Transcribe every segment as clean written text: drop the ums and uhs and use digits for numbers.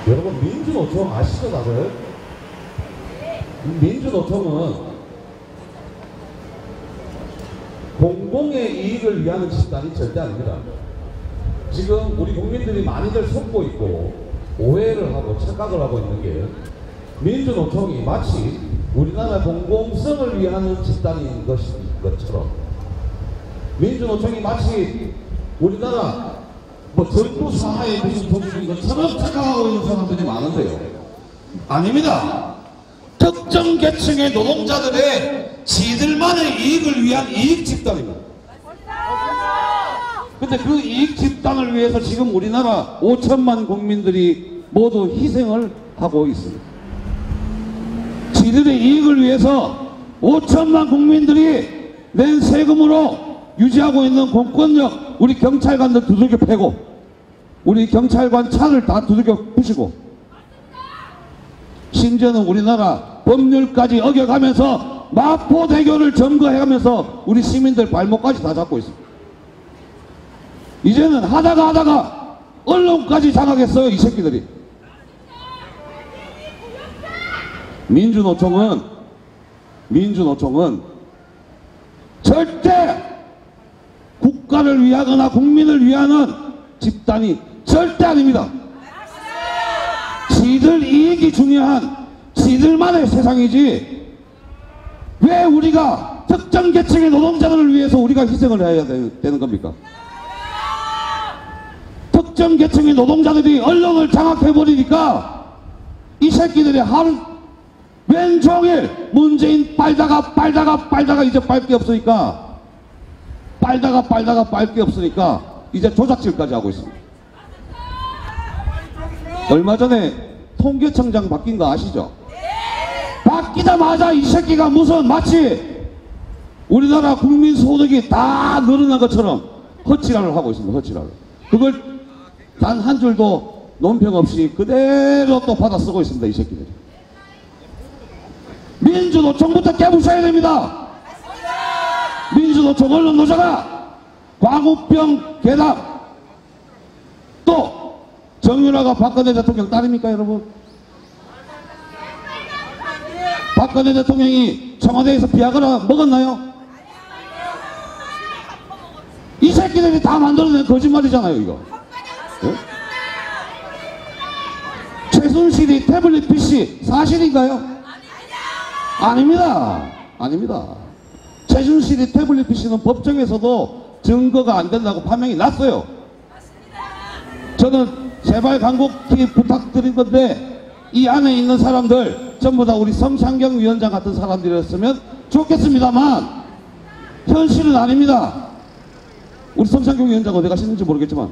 여러분 민주노총 아시죠 다들? 민주노총은 공공의 이익을 위하는 집단이 절대 아닙니다. 지금 우리 국민들이 많이들 속고 있고 오해를 하고 착각을 하고 있는 게 민주노총이 마치 우리나라 공공성을 위하는 집단인 것처럼 민주노총이 마치 우리나라 정부 사하의 무슨 도둑인 것처럼 착각하고 있는 사람들이 많은데요. 아닙니다. 특정 계층의 노동자들의 지들만의 이익을 위한 이익 집단입니다. 근데 그 이익 집단을 위해서 지금 우리나라 5천만 국민들이 모두 희생을 하고 있습니다. 지들의 이익을 위해서 5천만 국민들이 낸 세금으로 유지하고 있는 공권력 우리 경찰관들 두들겨 패고 우리 경찰관 차를 다 두들겨 부시고 심지어는 우리나라 법률까지 어겨가면서 마포대교를 점거해가면서 우리 시민들 발목까지 다 잡고 있습니다. 이제는 하다가 언론까지 장악했어요 이 새끼들이. 민주노총은 절대 국가를 위하거나 국민을 위하는 집단이 절대 아닙니다. 지들 이익이 중요한 지들만의 세상이지 왜 우리가 특정 계층의 노동자들을 위해서 우리가 희생을 해야 되는 겁니까? 특정 계층의 노동자들이 언론을 장악해버리니까 이 새끼들이 하루 왼종일 문재인 빨다가 이제 빨 게 없으니까 빨다가 게 없으니까 이제 조작질까지 하고 있습니다. 얼마 전에 통계청장 바뀐 거 아시죠? 바뀌자마자 이 새끼가 무슨 마치 우리나라 국민 소득이 다 늘어난 것처럼 허치라를 하고 있습니다. 허치라를. 그걸 단 한 줄도 논평 없이 그대로 또 받아 쓰고 있습니다. 이 새끼들이. 민주노총부터 깨부셔야 됩니다. 민주노총 언론노조가 광우병 개당 또 정윤화가 박근혜 대통령 딸입니까 여러분? 박근혜 대통령이 청와대에서 비아그라 먹었나요? 이 새끼들이 다 만들어낸 거짓말이잖아요 이거. 네? 최순실이 태블릿 PC 사실인가요? 아닙니다. 최순실이 태블릿 PC는 법정에서도 증거가 안 된다고 판명이 났어요. 저는 제발 간곡히 부탁드린 건데 이 안에 있는 사람들 전부 다 우리 성창경 위원장 같은 사람들이었으면 좋겠습니다만 현실은 아닙니다. 우리 성창경 위원장 어디 가시는지 모르겠지만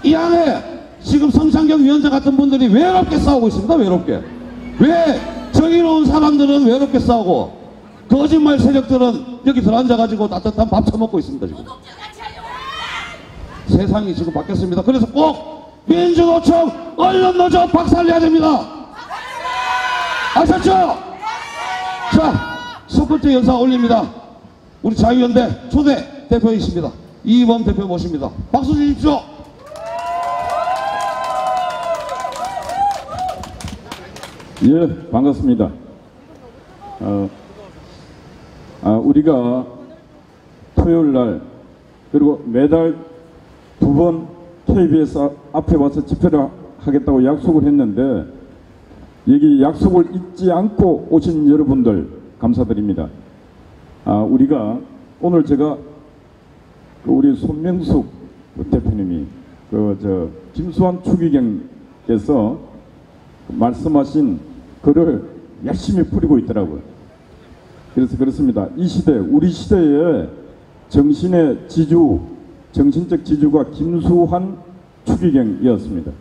이 안에 지금 성창경 위원장 같은 분들이 외롭게 싸우고 있습니다. 외롭게. 왜 정의로운 사람들은 외롭게 싸우고 거짓말 세력들은 여기 들어앉아가지고 따뜻한 밥 처먹고 있습니다. 지금 세상이 지금 바뀌었습니다. 그래서 꼭 민주노총 언론노조 박살내야 됩니다. 아셨죠? 자, 첫 번째 연사 올립니다. 우리 자유연대 초대 대표이십니다. 이범 대표 모십니다. 박수 주십시오. 예, 반갑습니다. 우리가 토요일 날 그리고 매달 2번 KBS 앞에 와서 집회를 하겠다고 약속을 했는데 여기 약속을 잊지 않고 오신 여러분들 감사드립니다. 우리가 오늘 제가 우리 손명숙 대표님이 김수환 추기경께서 말씀하신 글을 열심히 뿌리고 있더라고요. 그래서 그렇습니다. 이 시대, 우리 시대의 정신의 지주, 정신적 지주가 김수환 추기경이었습니다.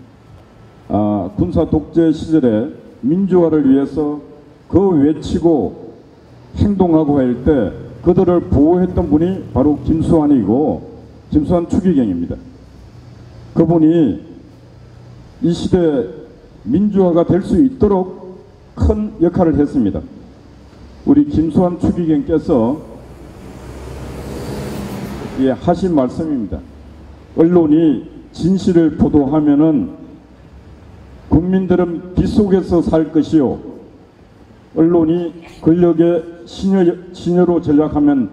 군사 독재 시절에 민주화를 위해서 그 외치고 행동하고 할 때 그들을 보호했던 분이 바로 김수환이고 김수환 추기경입니다. 그분이 이 시대 민주화가 될 수 있도록 큰 역할을 했습니다. 우리 김수환 추기경께서 하신 말씀입니다. 언론이 진실을 보도하면은 국민들은 빛 속에서 살 것이요 언론이 권력의 신여로 전락하면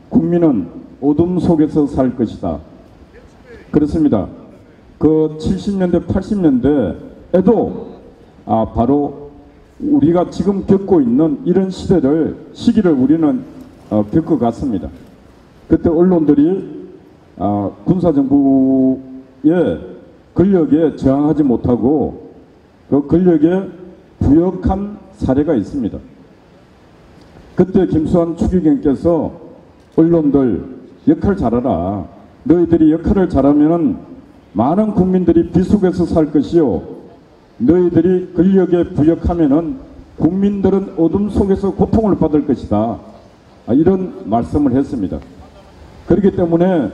국민은 어둠 속에서 살 것이다. 그렇습니다. 그 70년대 80년대에도 바로 우리가 지금 겪고 있는 이런 시기를 우리는 겪어갔습니다. 그때 언론들이 군사정부의 권력에 저항하지 못하고 그 권력에 부역한 사례가 있습니다. 그때 김수환 추기경께서 언론들 역할 잘하라. 너희들이 역할을 잘하면 많은 국민들이 빛 속에서 살 것이요 너희들이 권력에 부역하면 국민들은 어둠 속에서 고통을 받을 것이다. 이런 말씀을 했습니다. 그렇기 때문에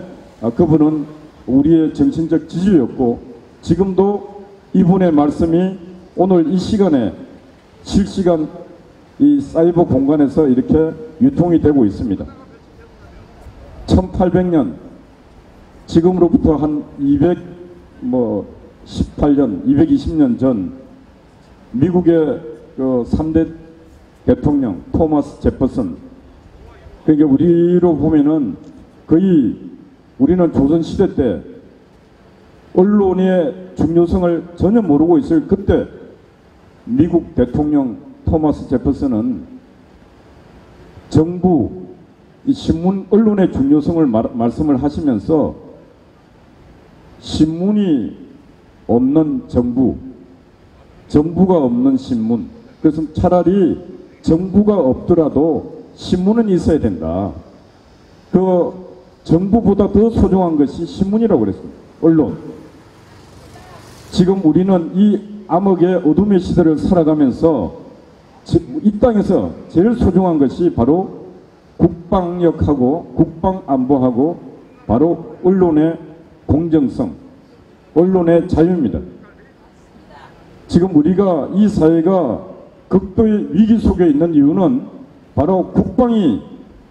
그분은 우리의 정신적 지주였고 지금도 이분의 말씀이 오늘 이 시간에 실시간 이 사이버 공간에서 이렇게 유통이 되고 있습니다. 1800년 지금으로부터 한 218년 220년 전 미국의 그 3대 대통령 토마스 제퍼슨, 그러니까 우리로 보면은 거의 우리는 조선시대 때 언론의 중요성을 전혀 모르고 있을 그때 미국 대통령 토마스 제퍼슨은 정부, 이 신문, 언론의 중요성을 말씀을 하시면서 신문이 없는 정부, 정부가 없는 신문, 그래서 차라리 정부가 없더라도 신문은 있어야 된다. 그 정부보다 더 소중한 것이 신문이라고 그랬습니다. 언론. 지금 우리는 이 암흑의 어둠의 시대를 살아가면서 이 땅에서 제일 소중한 것이 바로 국방력하고 국방안보하고 바로 언론의 공정성, 언론의 자유입니다. 지금 우리가 이 사회가 극도의 위기 속에 있는 이유는 바로 국방이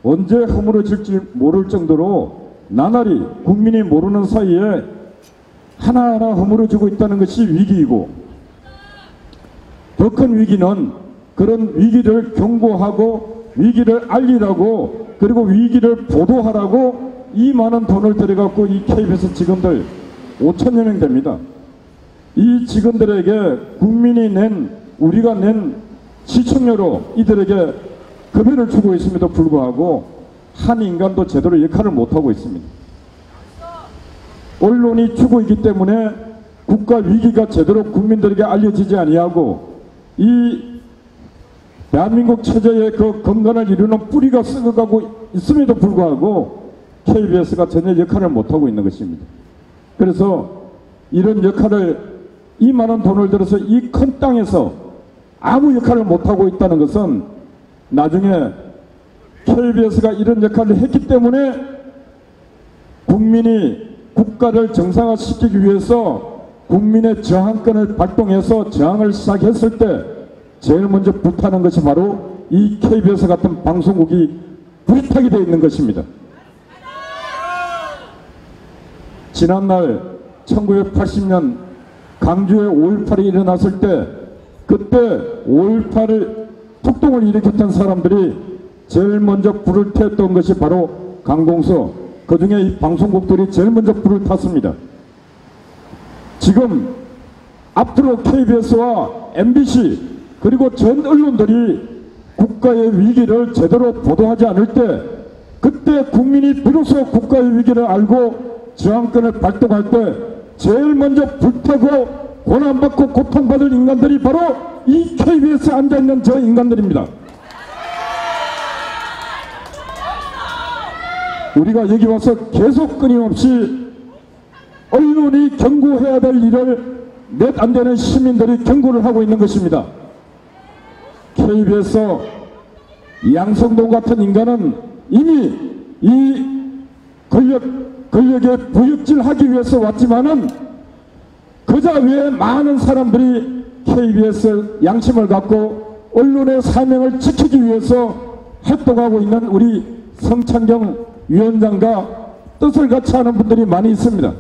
언제 허물어질지 모를 정도로 나날이 국민이 모르는 사이에 하나하나 허물어지고 있다는 것이 위기이고, 더 큰 위기는 그런 위기를 경고하고 위기를 알리라고 그리고 위기를 보도하라고 이 많은 돈을 들여갖고 이 KBS 직원들 5천여 명 됩니다. 이 직원들에게 국민이 우리가 낸 시청료로 이들에게 급여를 주고 있음에도 불구하고 한 인간도 제대로 역할을 못하고 있습니다. 언론이 주고 있기 때문에 국가 위기가 제대로 국민들에게 알려지지 아니하고 이 대한민국 체제의 그 근간을 이루는 뿌리가 썩어가고 있음에도 불구하고 KBS가 전혀 역할을 못하고 있는 것입니다. 그래서 이런 역할을 이 많은 돈을 들여서 이 큰 땅에서 아무 역할을 못하고 있다는 것은 나중에 KBS가 이런 역할을 했기 때문에 국민이 국가를 정상화시키기 위해서 국민의 저항권을 발동해서 저항을 시작했을 때 제일 먼저 불타는 것이 바로 이 KBS 같은 방송국이 불타게 되어 있는 것입니다. 지난날 1980년 광주에 5.18이 일어났을 때 그때 5.18을 폭동을 일으켰던 사람들이 제일 먼저 불을 탔던 것이 바로 강공서, 그 중에 이 방송국들이 제일 먼저 불을 탔습니다. 지금 앞으로 KBS와 MBC 그리고 전 언론들이 국가의 위기를 제대로 보도하지 않을 때 그때 국민이 비로소 국가의 위기를 알고 저항권을 발동할 때 제일 먼저 불타고 고난받고 고통받을 인간들이 바로 이 KBS에 앉아있는 저 인간들입니다. 우리가 여기 와서 계속 끊임없이 언론이 경고해야 될 일을 몇 안 되는 시민들이 경고를 하고 있는 것입니다. KBS 양성동 같은 인간은 이미 이 권력에 부역질하기 위해서 왔지만은 그자 외에 많은 사람들이 KBS 양심을 갖고 언론의 사명을 지키기 위해서 활동하고 있는 우리 성찬경 위원장과 뜻을 같이 하는 분들이 많이 있습니다.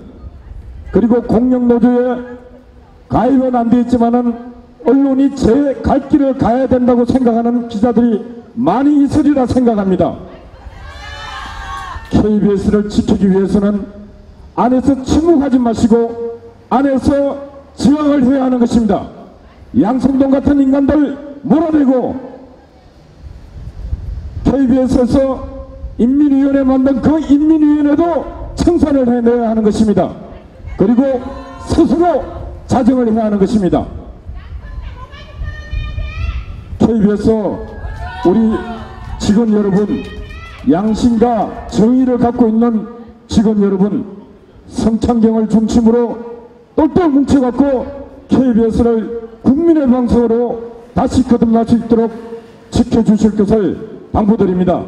그리고 공영노조의 가입은 안 돼 있지만은 언론이 제 갈 길을 가야 된다고 생각하는 기자들이 많이 있으리라 생각합니다. KBS를 지키기 위해서는 안에서 침묵하지 마시고 안에서 지향을 해야 하는 것입니다. 양성동 같은 인간들 몰아내고 KBS에서 인민위원회 만든 그 인민위원회도 청산을 해내야 하는 것입니다. 그리고 스스로 자정을 해야 하는 것입니다. KBS 우리 직원 여러분, 양심과 정의를 갖고 있는 직원 여러분, 성창경을 중심으로 똘똘 뭉쳐갖고 KBS를 국민의 방송으로 다시 거듭날 수 있도록 지켜주실 것을 당부드립니다.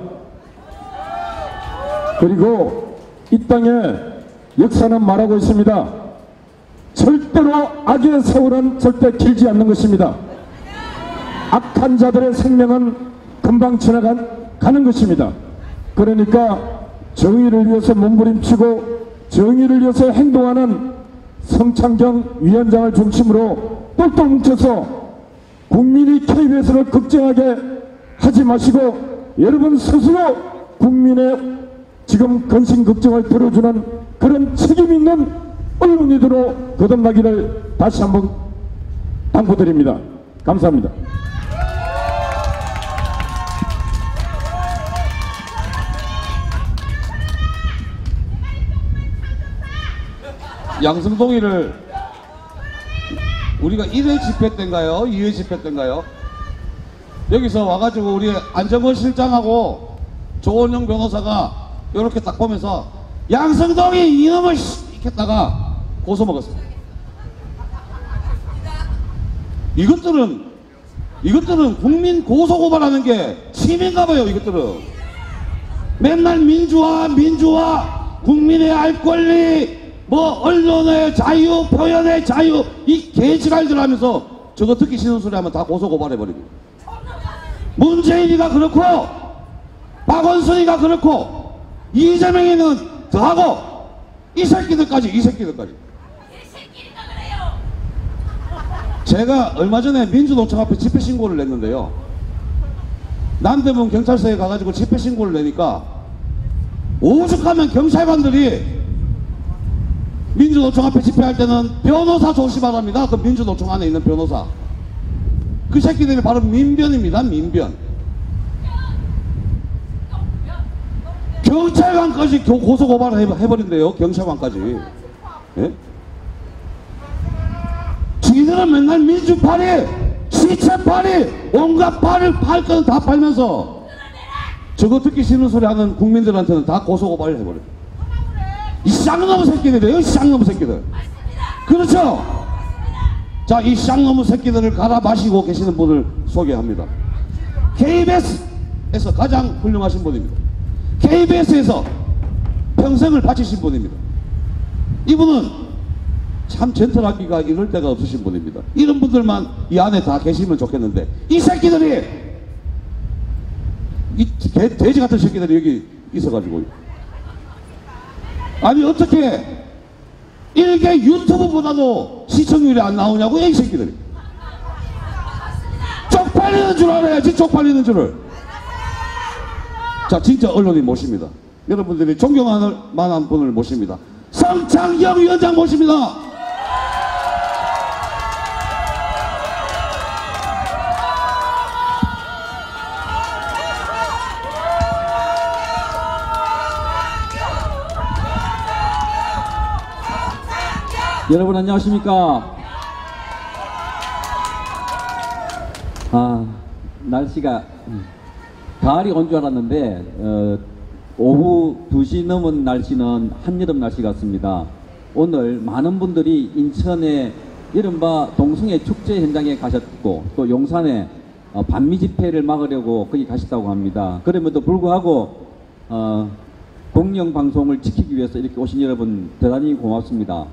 그리고 이 땅의 역사는 말하고 있습니다. 절대로 악의 세월은 절대 길지 않는 것입니다. 악한 자들의 생명은 금방 지나가는 것입니다. 그러니까 정의를 위해서 몸부림치고 정의를 위해서 행동하는 성창경 위원장을 중심으로 똘똘 뭉쳐서 국민이 KBS를 걱정하게 하지 마시고 여러분 스스로 국민의 지금 근심 걱정을 들어주는 그런 책임 있는 언론인으로 거듭나기를 다시 한번 당부드립니다. 감사합니다. 양성동이를 우리가 1회 집회 때인가요? 2회 집회 때인가요? 여기서 와가지고 우리 안정원 실장하고 조원영 변호사가 이렇게 딱 보면서 양성동이 이놈을 이렇게 했다가 고소 먹었어요. 이것들은 국민 고소 고발하는 게 취미인가 봐요. 이것들은 맨날 민주화 국민의 알 권리 뭐 언론의 자유 표현의 자유 이 개지랄들 하면서 저거 듣기 싫은 소리 하면 다 고소 고발해버리고 문재인이가 그렇고 박원순이가 그렇고 이재명이는 더하고 이 새끼들까지 제가 얼마 전에 민주노총 앞에 집회 신고를 냈는데요. 남대문 경찰서에 가가지고 집회 신고를 내니까 오죽하면 경찰관들이 민주노총 앞에 집회할 때는 변호사 조심하랍니다. 그 민주노총 안에 있는 변호사. 그 새끼들이 바로 민변입니다. 민변. 경찰관까지 고소고발을 해버린대요. 경찰관까지. 예? 지들은 맨날 민주파리, 시체파리, 온갖 파를 팔 거는 다 팔면서 저거 듣기 싫은 소리 하는 국민들한테는 다 고소고발을 해버려요. 이 쌍놈의 새끼들이에요. 이 쌍놈의 새끼들. 그렇죠? 자, 이 쌍놈의 새끼들을 갈아 마시고 계시는 분을 소개합니다. KBS에서 가장 훌륭하신 분입니다. KBS에서 평생을 바치신 분입니다. 이분은 참 젠틀하기가 이럴 데가 없으신 분입니다. 이런 분들만 이 안에 다 계시면 좋겠는데 이 새끼들이 이 돼지 같은 새끼들이 여기 있어가지고 아니 어떻게 일개 유튜브보다도 시청률이 안 나오냐고 이 새끼들이. 쪽팔리는 줄 알아야지. 쪽팔리는 줄을. 자, 진짜 언론인 모십니다. 여러분들이 존경할 만한 분을 모십니다. 성창경 위원장 모십니다. 여러분 안녕하십니까. 날씨가 가을이 온 줄 알았는데 오후 2시 넘은 날씨는 한여름 날씨 같습니다. 오늘 많은 분들이 인천의 이른바 동숭회 축제 현장에 가셨고 또 용산에 반미 집회를 막으려고 거기 가셨다고 합니다. 그럼에도 불구하고 공영방송을 지키기 위해서 이렇게 오신 여러분 대단히 고맙습니다.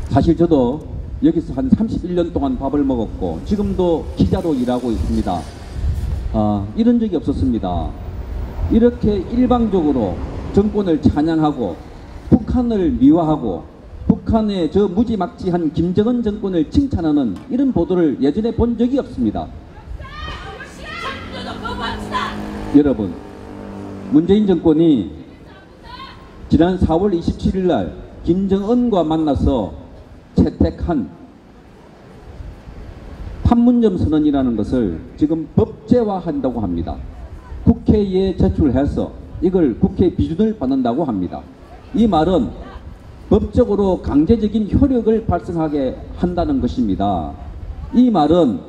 사실 저도 여기서 한 31년 동안 밥을 먹었고 지금도 기자로 일하고 있습니다. 이런 적이 없었습니다. 이렇게 일방적으로 정권을 찬양하고 북한을 미화하고 북한의 저 무지막지한 김정은 정권을 칭찬하는 이런 보도를 예전에 본 적이 없습니다. 여러분, 문재인 정권이 지난 4월 27일 날 김정은과 만나서 채택한 판문점 선언이라는 것을 지금 법제화한다고 합니다. 국회에 제출해서 이걸 국회 비준을 받는다고 합니다. 이 말은 법적으로 강제적인 효력을 발생하게 한다는 것입니다. 이 말은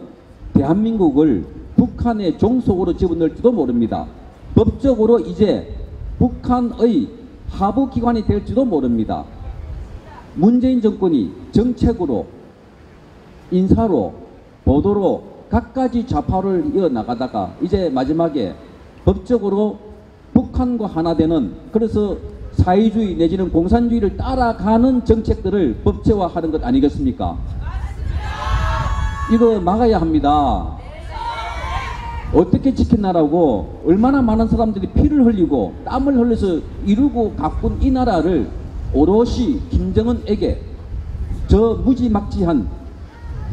대한민국을 북한의 종속으로 집어넣을지도 모릅니다. 법적으로 이제 북한의 하부기관이 될지도 모릅니다. 문재인 정권이 정책으로, 인사로, 보도로 갖가지 좌파를 이어나가다가 이제 마지막에 법적으로 북한과 하나 되는, 그래서 사회주의 내지는 공산주의를 따라가는 정책들을 법제화하는 것 아니겠습니까? 이거 막아야 합니다. 어떻게 지켰나라고 얼마나 많은 사람들이 피를 흘리고 땀을 흘려서 이루고 가꾼 이 나라를 오롯이 김정은에게 저 무지막지한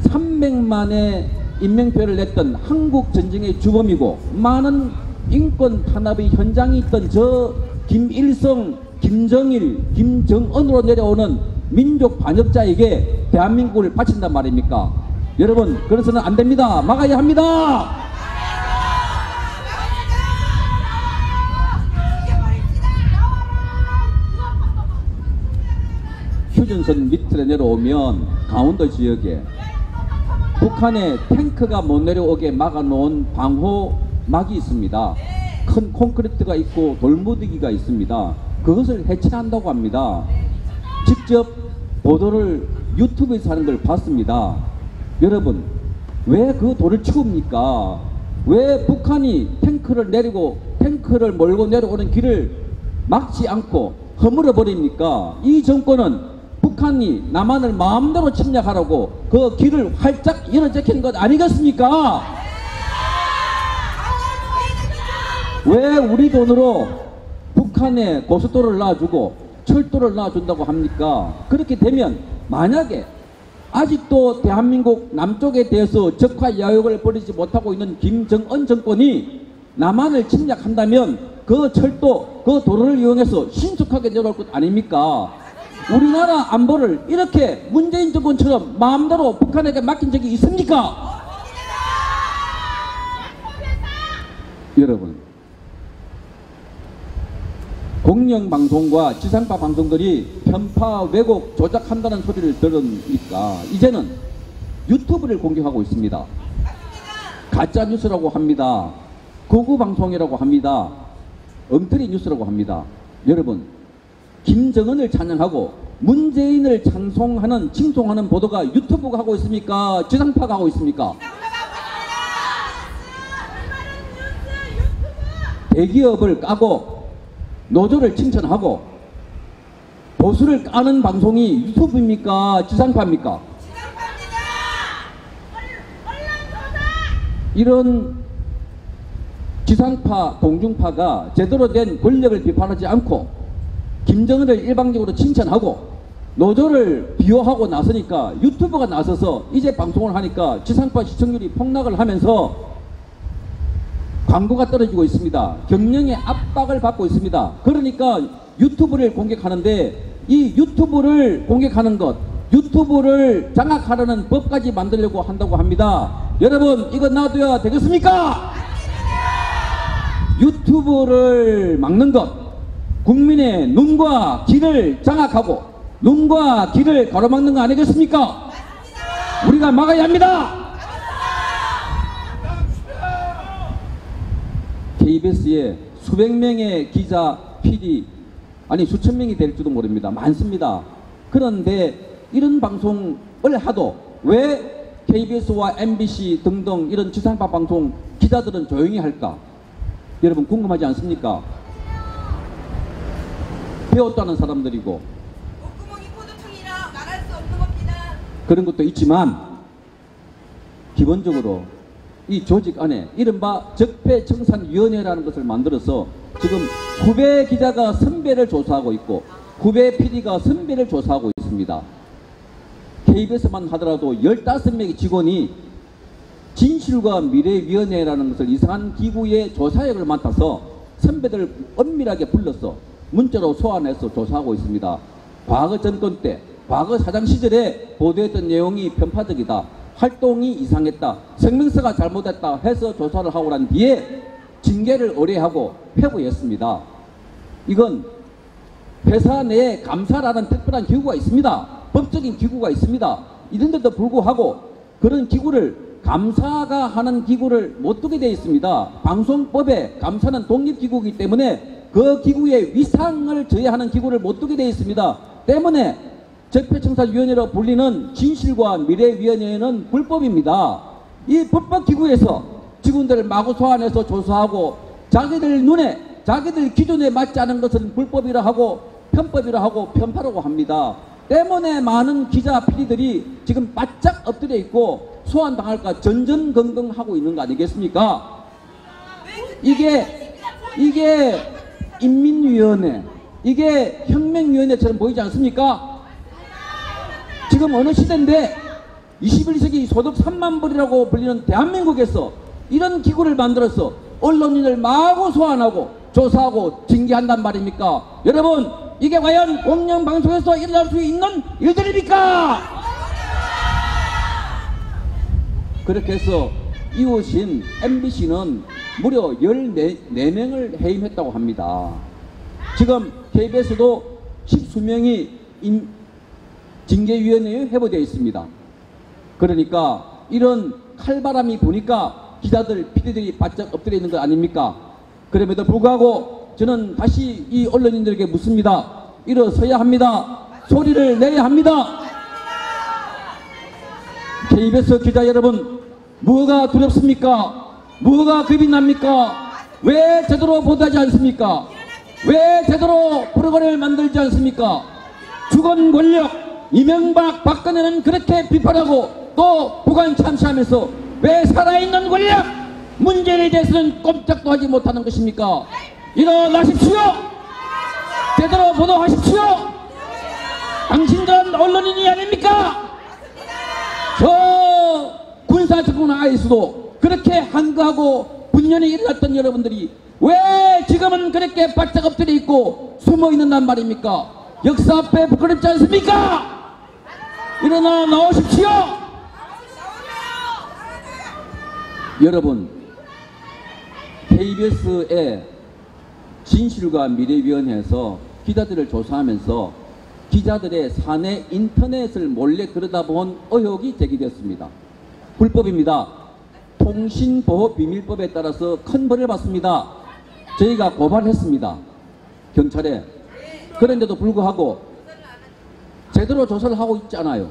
300만의 인명피해를 냈던 한국 전쟁의 주범이고 많은 인권 탄압의 현장이 있던 저 김일성, 김정일, 김정은으로 내려오는 민족 반역자에게 대한민국을 바친단 말입니까? 여러분, 그래서는 안 됩니다. 막아야 합니다. 휴전선 밑으로 내려오면 강원도 지역에 북한의 탱크가 못 내려오게 막아놓은 방호막이 있습니다. 큰 콘크리트가 있고 돌무더기가 있습니다. 그것을 해체한다고 합니다. 직접 보도를 유튜브에서 하는 걸 봤습니다. 여러분, 왜 그 돌을 치웁니까? 왜 북한이 탱크를 몰고 내려오는 길을 막지 않고 허물어 버립니까? 이 정권은 북한이 남한을 마음대로 침략하라고 그 길을 활짝 열어제킨 것 아니겠습니까? 왜 우리 돈으로 북한에 고속도로를 놔주고 철도를 놔준다고 합니까? 그렇게 되면 만약에 아직도 대한민국 남쪽에 대해서 적화 야욕을 버리지 못하고 있는 김정은 정권이 남한을 침략한다면 그 철도, 그 도로를 이용해서 신속하게 내려올 것 아닙니까? 우리나라 안보를 이렇게 문재인 정권처럼 마음대로 북한에게 맡긴 적이 있습니까? 여러분, 공영방송과 지상파 방송들이 편파 왜곡 조작한다는 소리를 들으니까 이제는 유튜브를 공격하고 있습니다. 가짜뉴스라고 합니다. 거구방송이라고 합니다. 엉터리 뉴스라고 합니다. 여러분, 김정은을 찬양하고 문재인을 찬송하는, 칭송하는 보도가 유튜브가 하고 있습니까? 지상파가 하고 있습니까? 대기업을 까고 노조를 칭찬하고 보수를 까는 방송이 유튜브입니까? 지상파입니까? 이런 지상파, 공중파가 제대로 된 권력을 비판하지 않고 김정은을 일방적으로 칭찬하고 노조를 비호하고 나서니까 유튜브가 나서서 이제 방송을 하니까 지상파 시청률이 폭락을 하면서 광고가 떨어지고 있습니다. 경영의 압박을 받고 있습니다. 그러니까 유튜브를 공격하는데 이 유튜브를 공격하는 것, 유튜브를 장악하려는 법까지 만들려고 한다고 합니다. 여러분, 이거 놔둬야 되겠습니까? 유튜브를 막는 것, 국민의 눈과 귀를 장악하고 눈과 귀를 가로막는 거 아니겠습니까? 우리가 막아야 합니다. KBS에 수백 명의 기자, PD, 아니 수천 명이 될지도 모릅니다. 많습니다. 그런데 이런 방송을 하도 왜 KBS와 MBC 등등 이런 지상파 방송 기자들은 조용히 할까? 여러분 궁금하지 않습니까? 배웠다는 사람들이고 목구멍이 포도통이라 말할 수 없는 겁니다. 그런 것도 있지만 기본적으로 이 조직 안에 이른바 적폐청산위원회라는 것을 만들어서 지금 후배 기자가 선배를 조사하고 있고 후배 PD가 선배를 조사하고 있습니다. 있습니다. KBS만 하더라도 15명의 직원이 진실과 미래위원회라는 것을 이상한 기구의 조사역을 맡아서 선배들 엄밀하게 불러서 문자로 소환해서 조사하고 있습니다. 과거 정권 때, 과거 사장 시절에 보도했던 내용이 편파적이다, 활동이 이상했다, 성명서가 잘못했다 해서 조사를 하고 난 뒤에 징계를 의뢰하고 회부했습니다. 이건 회사 내에 감사라는 특별한 기구가 있습니다. 법적인 기구가 있습니다. 이런데도 불구하고 그런 기구를, 감사가 하는 기구를 못 두게 되어 있습니다. 방송법에 감사는 독립기구이기 때문에 그 기구의 위상을 저해하는 기구를 못 두게 되어 있습니다. 때문에 적폐청산위원회로 불리는 진실과 미래위원회는 불법입니다. 이 불법기구에서 직원들을 마구 소환해서 조사하고 자기들 눈에, 자기들 기준에 맞지 않은 것은 불법이라 하고 편법이라 하고 편파라고 합니다. 때문에 많은 기자, PD들이 지금 바짝 엎드려 있고 소환당할까 전전긍긍하고 있는 거 아니겠습니까? 이게 인민위원회, 이게 혁명위원회처럼 보이지 않습니까? 지금 어느 시대인데 21세기 소득 3만 불이라고 불리는 대한민국에서 이런 기구를 만들어서 언론인을 마구 소환하고 조사하고 징계한단 말입니까? 여러분, 이게 과연 공영방송에서 일어날 수 있는 일들입니까? 그렇게 해서 이웃인 MBC는 무려 14명을 해임했다고 합니다. 지금 KBS도 10수명이 징계위원회에 회부되어 있습니다. 그러니까 이런 칼바람이 부니까 기자들, PD들이 바짝 엎드려 있는 거 아닙니까? 그럼에도 불구하고 저는 다시 이 언론인들에게 묻습니다. 일어서야 합니다. 소리를 내야 합니다. KBS 기자 여러분, 뭐가 두렵습니까? 뭐가 겁이 납니까? 왜 제대로 보도하지 않습니까? 왜 제대로 프로그램을 만들지 않습니까? 주권 권력, 이명박, 박근혜는 그렇게 비판하고 또 부관 참시하면서 왜 살아있는 권력, 문제에 대해서는 꼼짝도 하지 못하는 것입니까? 일어나십시오! 제대로 보도하십시오! 당신들은 언론인이 아닙니까? 저 군사정권 하에서도 그렇게 한거하고 분열이 일어났던 여러분들이 왜 지금은 그렇게 바짝 엎드려 있고 숨어 있는단 말입니까? 역사 앞에 부끄럽지 않습니까? 일어나 나오십시오! 여러분, KBS의 진실과 미래위원회에서 기자들을 조사하면서 기자들의 사내 인터넷을 몰래 들여다본 의혹이 제기되었습니다. 불법입니다. 통신보호비밀법에 따라서 큰 벌을 받습니다. 저희가 고발했습니다. 경찰에. 그런데도 불구하고 제대로 조사를 하고 있지 않아요.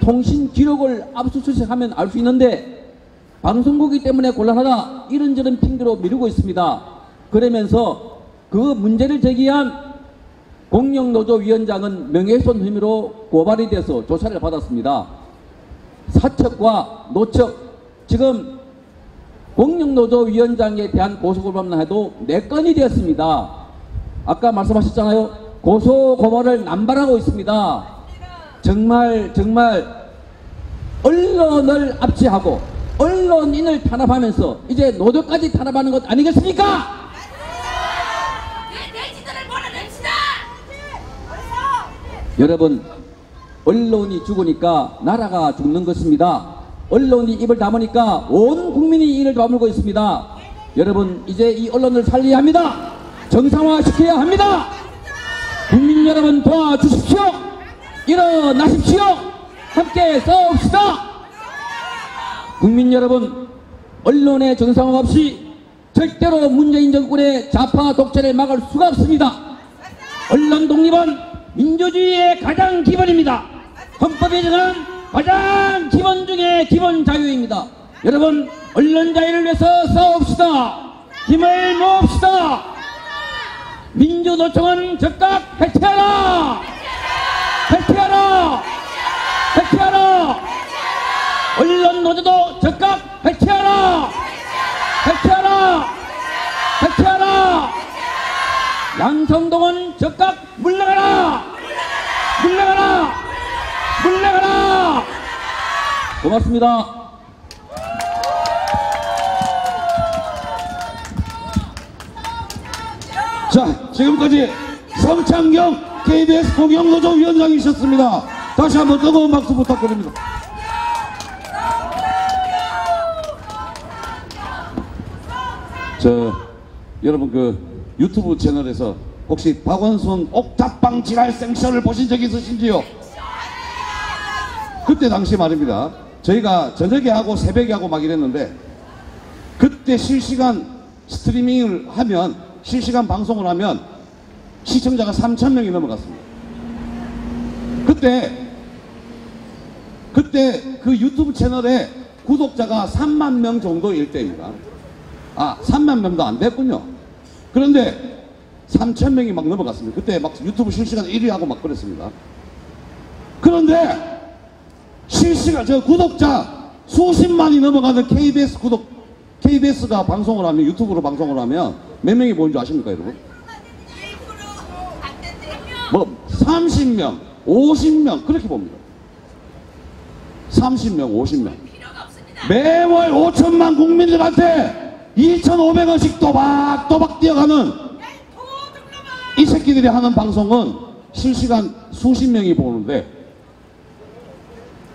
통신 기록을 압수수색하면 알 수 있는데 방송국이기 때문에 곤란하다, 이런저런 핑계로 미루고 있습니다. 그러면서 그 문제를 제기한 공영노조위원장은 명예훼손 혐의로 고발이 돼서 조사를 받았습니다. 사측과 노측, 지금 공영노조위원장에 대한 고소고발만 해도 4건이 되었습니다. 아까 말씀하셨잖아요. 고소고발을 남발하고 있습니다. 정말 언론을 압제하고 언론인을 탄압하면서 이제 노조까지 탄압하는 것 아니겠습니까? 여러분, 언론이 죽으니까 나라가 죽는 것입니다. 언론이 입을 다무니까 온 국민이 이를 다물고 있습니다. 여러분, 이제 이 언론을 살려야 합니다. 정상화시켜야 합니다. 국민 여러분, 도와주십시오. 일어나십시오. 함께 싸웁시다. 국민 여러분, 언론의 정상화 없이 절대로 문재인 정권의 좌파 독재를 막을 수가 없습니다. 언론 독립은 민주주의의 가장 기본입니다. 헌법에 정한 가장 기본 중에 기본 자유입니다. 여러분, 언론 자유를 위해서 싸웁시다. 힘을 모읍시다. 민주노총은 즉각 해체하라! 해체하라! 해체하라! 언론 노조도 즉각 해체하라! 해체하라! 해체하라! 양성동은 즉각 물러가라! 물러가라! 고맙습니다. 자, 지금까지 성창경 KBS 공영노조 위원장이셨습니다. 다시 한번 뜨거운 박수 부탁드립니다. 여러분 그 유튜브 채널에서 혹시 박원순 옥탑방 지랄 생쇼를 보신 적 있으신지요? 그때 당시 말입니다. 저희가 저녁에 하고 새벽에 하고 막 이랬는데 그때 실시간 스트리밍을 하면 실시간 방송을 하면 시청자가 3,000명이 넘어갔습니다. 그때 그 유튜브 채널에 구독자가 3만 명 정도일 때입니다. 3만 명도 안 됐군요. 그런데 3,000명이 막 넘어갔습니다. 그때 막 유튜브 실시간 1위 하고 막 그랬습니다. 그런데 실시간 구독자 수십만이 넘어가는 KBS가 방송을 하면, 유튜브로 방송을 하면 몇 명이 보는 줄 아십니까, 여러분? 1%안 된대요. 뭐 30명, 50명 그렇게 봅니다. 30명, 50명. 필요가 없습니다. 매월 5천만 국민들한테 2,500원씩 또박또박 뛰어가는 이 새끼들이 하는 방송은 실시간 수십 명이 보는데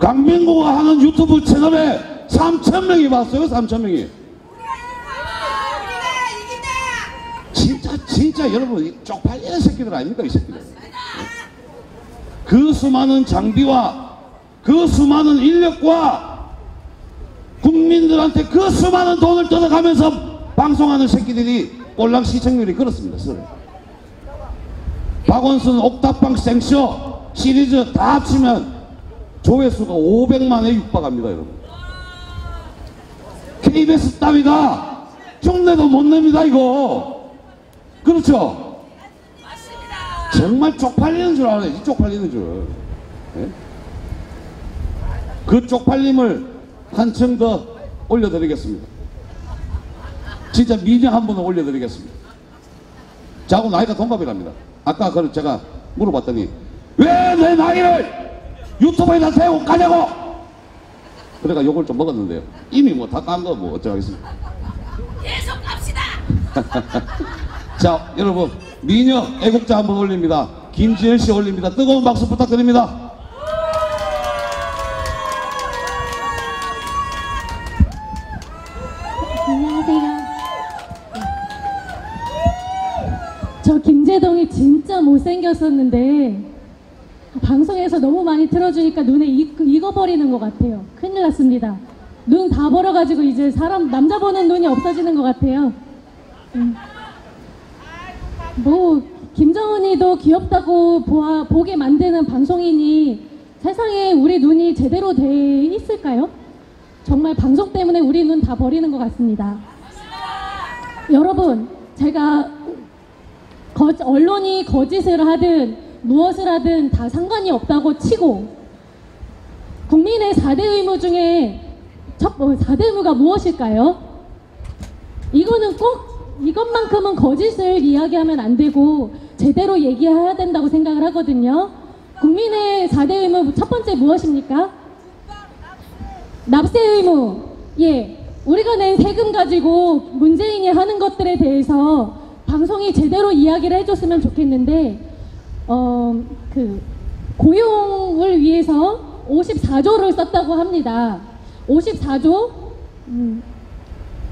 강민구가 하는 유튜브 채널에 3,000명이 봤어요. 3,000명이. 우리가 이긴다. 진짜 여러분 이 쪽팔리는 새끼들 아닙니까, 이 새끼들. 그 수많은 장비와 그 수많은 인력과 국민들한테 그 수많은 돈을 뜯어가면서 방송하는 새끼들이 꼴랑 시청률이 그렇습니다. 박원순 옥탑방 생쇼 시리즈 다 합치면 조회수가 500만에 육박합니다, 여러분. KBS 따위가 흉내도 못 냅니다, 이거. 그렇죠? 맞습니다. 정말 쪽팔리는 줄 알아요. 이 쪽팔리는 줄. 예? 그 쪽팔림을 한층 더 올려드리겠습니다. 진짜 미녀 한 분을 올려드리겠습니다. 저하고 나이가 동갑이랍니다. 아까 그걸 제가 물어봤더니 왜 내 나이를 유튜브에다 대고 까냐고! 그래가 욕을 좀 먹었는데요. 이미 뭐 다 깐 거 뭐 어쩌겠습니까. 계속 갑시다. 자, 여러분 미녀 애국자 한번 올립니다. 김지현 씨 올립니다. 뜨거운 박수 부탁드립니다. 안녕하세요. 저 김재동이 진짜 못생겼었는데 방송에서 너무 많이 틀어주니까 눈에 익어버리는 것 같아요. 큰일 났습니다. 눈 다 벌어가지고 이제 남자 보는 눈이 없어지는 것 같아요. 뭐 김정은이도 귀엽다고 보게 만드는 방송이니 세상에 우리 눈이 제대로 돼 있을까요? 정말 방송 때문에 우리 눈 다 버리는 것 같습니다. 여러분, 제가 언론이 거짓을 하든 무엇을 하든 다 상관이 없다고 치고 국민의 4대 의무 중에 4대 의무가 무엇일까요? 이거는 꼭 이것만큼은 거짓을 이야기하면 안 되고 제대로 얘기해야 된다고 생각을 하거든요. 국민의 4대 의무 첫 번째 무엇입니까? 납세 의무. 예, 우리가 낸 세금 가지고 문재인이 하는 것들에 대해서 방송이 제대로 이야기를 해줬으면 좋겠는데 고용을 위해서 54조를 썼다고 합니다. 54조?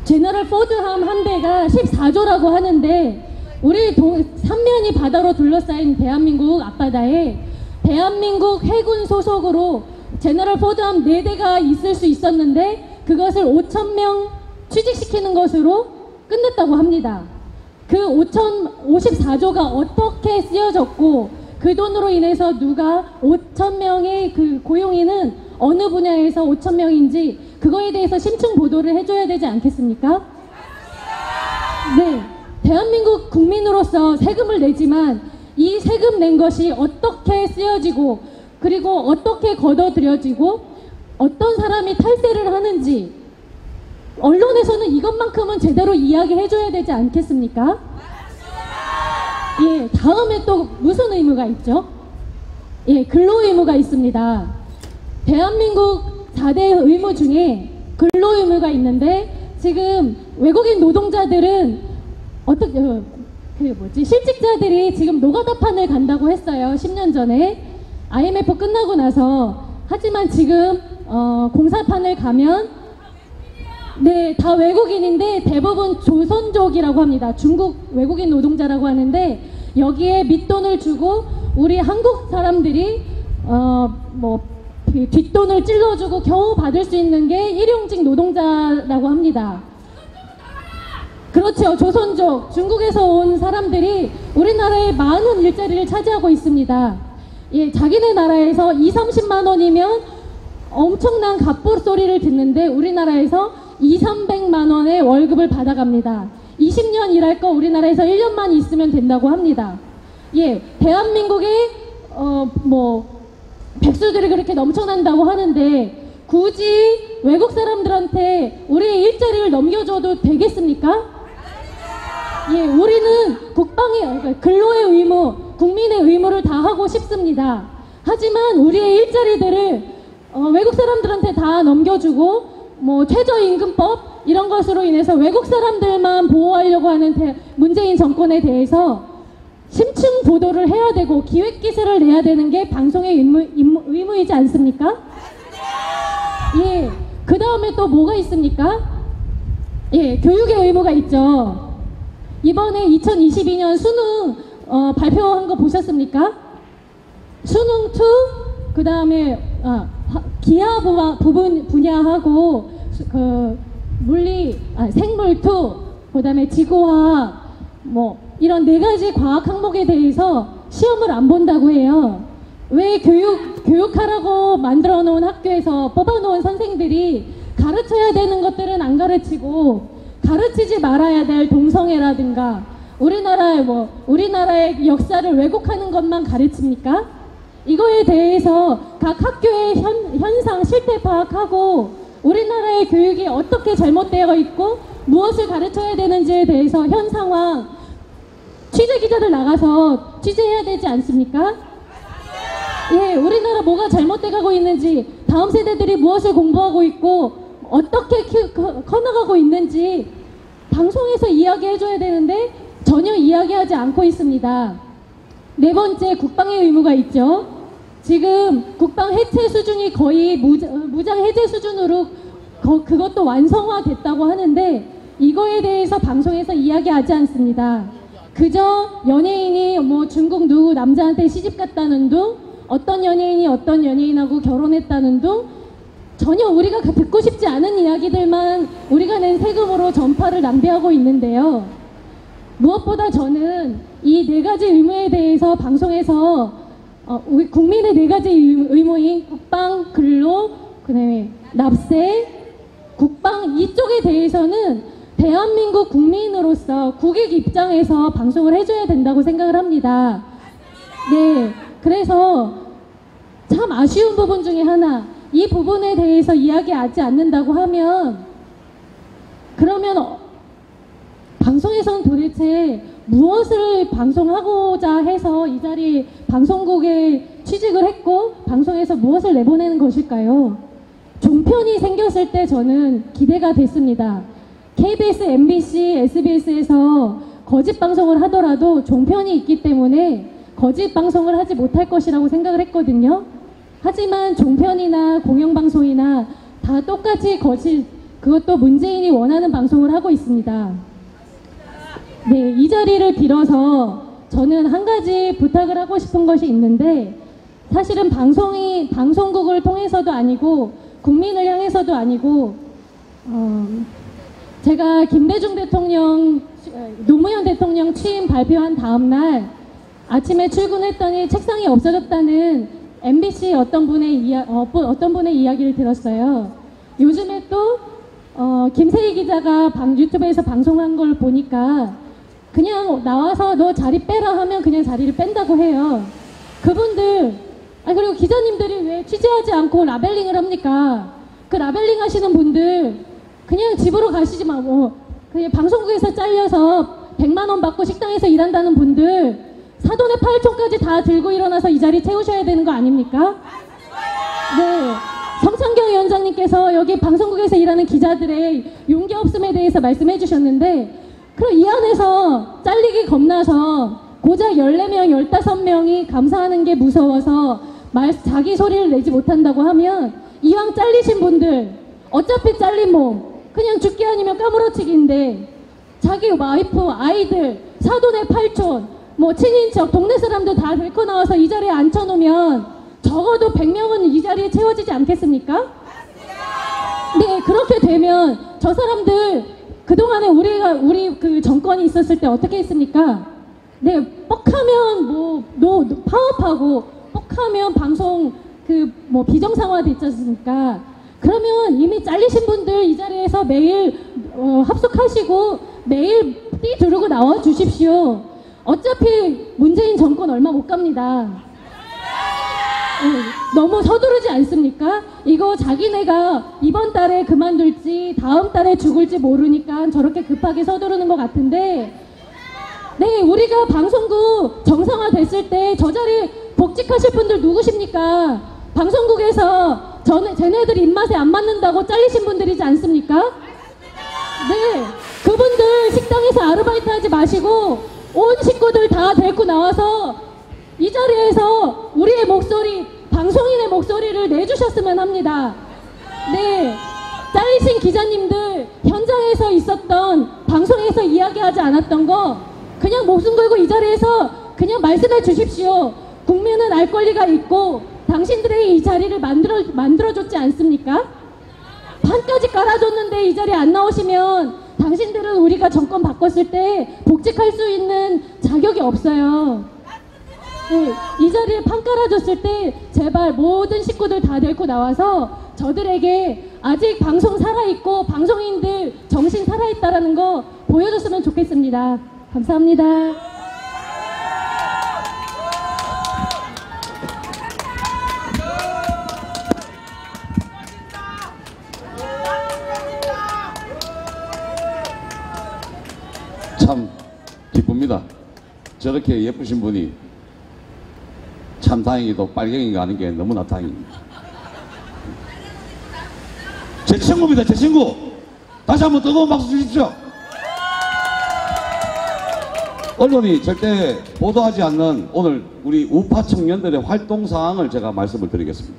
제너럴 포드함 한 대가 14조라고 하는데 우리 삼면이 바다로 둘러싸인 대한민국 앞바다에 대한민국 해군 소속으로 제너럴 포드함 4대가 있을 수 있었는데 그것을 5,000명 취직시키는 것으로 끝냈다고 합니다. 그 54조가 어떻게 쓰여졌고 그 돈으로 인해서 누가 5,000명의 그 고용인은 어느 분야에서 5,000명인지 그거에 대해서 심층 보도를 해줘야 되지 않겠습니까? 네, 대한민국 국민으로서 세금을 내지만 이 세금 낸 것이 어떻게 쓰여지고 그리고 어떻게 걷어들여지고 어떤 사람이 탈세를 하는지 언론에서는 이것만큼은 제대로 이야기해줘야 되지 않겠습니까? 예, 다음에 또 무슨 의무가 있죠? 예, 근로 의무가 있습니다. 대한민국 4대 의무 중에 근로 의무가 있는데 지금 외국인 노동자들은 어떻게 실직자들이 지금 노가다판을 간다고 했어요. 10년 전에 IMF 끝나고 나서. 하지만 지금 공사판을 가면 네, 다 외국인인데 대부분 조선족이라고 합니다. 중국 외국인 노동자라고 하는데 여기에 밑돈을 주고 우리 한국 사람들이 뒷돈을 찔러주고 겨우 받을 수 있는 게 일용직 노동자라고 합니다. 그렇죠. 조선족, 중국에서 온 사람들이 우리나라에 많은 일자리를 차지하고 있습니다. 예, 자기네 나라에서 2~30만 원이면 엄청난 갑부 소리를 듣는데 우리나라에서 200~300만 원의 월급을 받아갑니다. 20년 일할 거 우리나라에서 1년만 있으면 된다고 합니다. 예, 대한민국에 백수들이 그렇게 넘쳐난다고 하는데 굳이 외국 사람들한테 우리의 일자리를 넘겨줘도 되겠습니까? 예, 우리는 국방의 근로의 의무, 국민의 의무를 다하고 싶습니다. 하지만 우리의 일자리들을 외국 사람들한테 다 넘겨주고 최저임금법 이런 것으로 인해서 외국 사람들만 보호하려고 하는 문재인 정권에 대해서 심층 보도를 해야 되고 기획기사를 내야 되는 게 방송의 의무이지 않습니까? 예, 그 다음에 또 뭐가 있습니까? 예, 교육의 의무가 있죠. 이번에 2022년 수능 발표한 거 보셨습니까? 수능 2, 그 다음에 기하 분야하고 물리, 생물 2, 그 다음에 지구화학 이런 4가지 과학 항목에 대해서 시험을 안 본다고 해요. 왜 교육하라고 만들어 놓은 학교에서 뽑아 놓은 선생들이 가르쳐야 되는 것들은 안 가르치고 가르치지 말아야 될 동성애라든가 우리나라의 역사를 왜곡하는 것만 가르칩니까? 이거에 대해서 각 학교의 현상, 실태 파악하고 우리나라의 교육이 어떻게 잘못되어 있고 무엇을 가르쳐야 되는지에 대해서 현 상황 취재 기자들 나가서 취재해야 되지 않습니까? 예, 우리나라 뭐가 잘못돼 가고 있는지, 다음 세대들이 무엇을 공부하고 있고 어떻게 커나가고 있는지 방송에서 이야기해줘야 되는데 전혀 이야기하지 않고 있습니다. 4번째, 국방의 의무가 있죠. 지금 국방 해체 수준이 거의 무장 해제 수준으로 그것도 완성화됐다고 하는데 이거에 대해서 방송에서 이야기하지 않습니다. 그저 연예인이 중국 누구 남자한테 시집 갔다는 둥, 어떤 연예인이 어떤 연예인하고 결혼했다는 둥, 전혀 우리가 듣고 싶지 않은 이야기들만 우리가 낸 세금으로 전파를 낭비하고 있는데요. 무엇보다 저는 이 4가지 의무에 대해서 방송에서 우리 국민의 4가지 의무인 국방, 근로, 그다음에 납세, 국방 이쪽에 대해서는 대한민국 국민으로서 국익 입장에서 방송을 해줘야 된다고 생각을 합니다. 네, 그래서 참 아쉬운 부분 중에 하나, 이 부분에 대해서 이야기하지 않는다고 하면 그러면 방송에서는 도대체 무엇을 방송하고자 해서 이 자리 방송국에 취직을 했고 방송에서 무엇을 내보내는 것일까요? 종편이 생겼을 때 저는 기대가 됐습니다. KBS, MBC, SBS에서 거짓 방송을 하더라도 종편이 있기 때문에 거짓 방송을 하지 못할 것이라고 생각을 했거든요. 하지만 종편이나 공영방송이나 다 똑같이 그것도 문재인이 원하는 방송을 하고 있습니다. 네, 이 자리를 빌어서 저는 한 가지 부탁을 하고 싶은 것이 있는데, 사실은 방송국을 통해서도 아니고 국민을 향해서도 아니고 제가 김대중 대통령, 노무현 대통령 취임 발표한 다음날 아침에 출근했더니 책상이 없어졌다는 MBC 어떤 분의 이야기를 들었어요. 요즘에 또 김세희 기자가 유튜브에서 방송한 걸 보니까 그냥 나와서 너 자리 빼라 하면 그냥 자리를 뺀다고 해요. 그분들, 그리고 기자님들이 왜 취재하지 않고 라벨링을 합니까? 그 라벨링 하시는 분들 그냥 집으로 가시지 마. 그냥 방송국에서 잘려서 100만 원 받고 식당에서 일한다는 분들 사돈의 팔촌까지 다 들고 일어나서 이 자리 채우셔야 되는 거 아닙니까? 네, 성창경 위원장님 우리 방송국에서 일하는 기자들의 용기 없음에 대해서 말씀해 주셨는데, 그럼 이 안에서 잘리기 겁나서 고작 14명, 15명이 감사하는 게 무서워서 자기 소리를 내지 못한다고 하면, 이왕 잘리신 분들, 어차피 잘린 몸, 그냥 죽기 아니면 까무러치기인데, 자기 와이프, 아이들, 사돈의 팔촌, 뭐 친인척, 동네 사람들 다 데리고 나와서 이 자리에 앉혀놓으면 적어도 100명은 이 자리에 채워지지 않겠습니까? 네, 그렇게 되면 저 사람들 그동안에 우리 그 정권이 있었을 때 어떻게 했습니까? 네, 뻑하면 파업하고 뻑하면 방송 뭐 비정상화돼 있지 않습니까? 그러면 이미 잘리신 분들 이 자리에서 매일 합숙하시고 매일 띠 두르고 나와 주십시오. 어차피 문재인 정권 얼마 못 갑니다. 너무 서두르지 않습니까? 이거 자기네가 이번 달에 그만둘지 다음 달에 죽을지 모르니까 저렇게 급하게 서두르는 것 같은데, 네, 우리가 방송국 정상화 됐을 때 저 자리 복직하실 분들 누구십니까? 방송국에서 쟤네들 입맛에 안 맞는다고 잘리신 분들이지 않습니까? 네, 그분들 식당에서 아르바이트 하지 마시고 온 식구들 다 데리고 나와서 이 자리에서 우리의 목소리, 방송인의 목소리를 내주셨으면 합니다. 네, 잘리신 기자님들, 현장에서 있었던, 방송에서 이야기하지 않았던 거 그냥 목숨 걸고 이 자리에서 그냥 말씀해 주십시오. 국민은 알 권리가 있고 당신들의 이 자리를 만들어줬지 않습니까? 판까지 깔아줬는데 이 자리에 안 나오시면 당신들은 우리가 정권 바꿨을 때 복직할 수 있는 자격이 없어요. 네, 이 자리에 판 깔아줬을 때 제발 모든 식구들 다 데리고 나와서 저들에게 아직 방송 살아있고 방송인들 정신 살아있다라는 거 보여줬으면 좋겠습니다. 감사합니다. 참 기쁩니다. 저렇게 예쁘신 분이 참 다행히도 빨갱이가 아닌 게 너무나 다행입니다. 제 친구입니다. 제 친구. 다시 한번 뜨거운 박수 주십시오. 언론이 절대 보도하지 않는 오늘 우리 우파 청년들의 활동 사항을 제가 말씀을 드리겠습니다.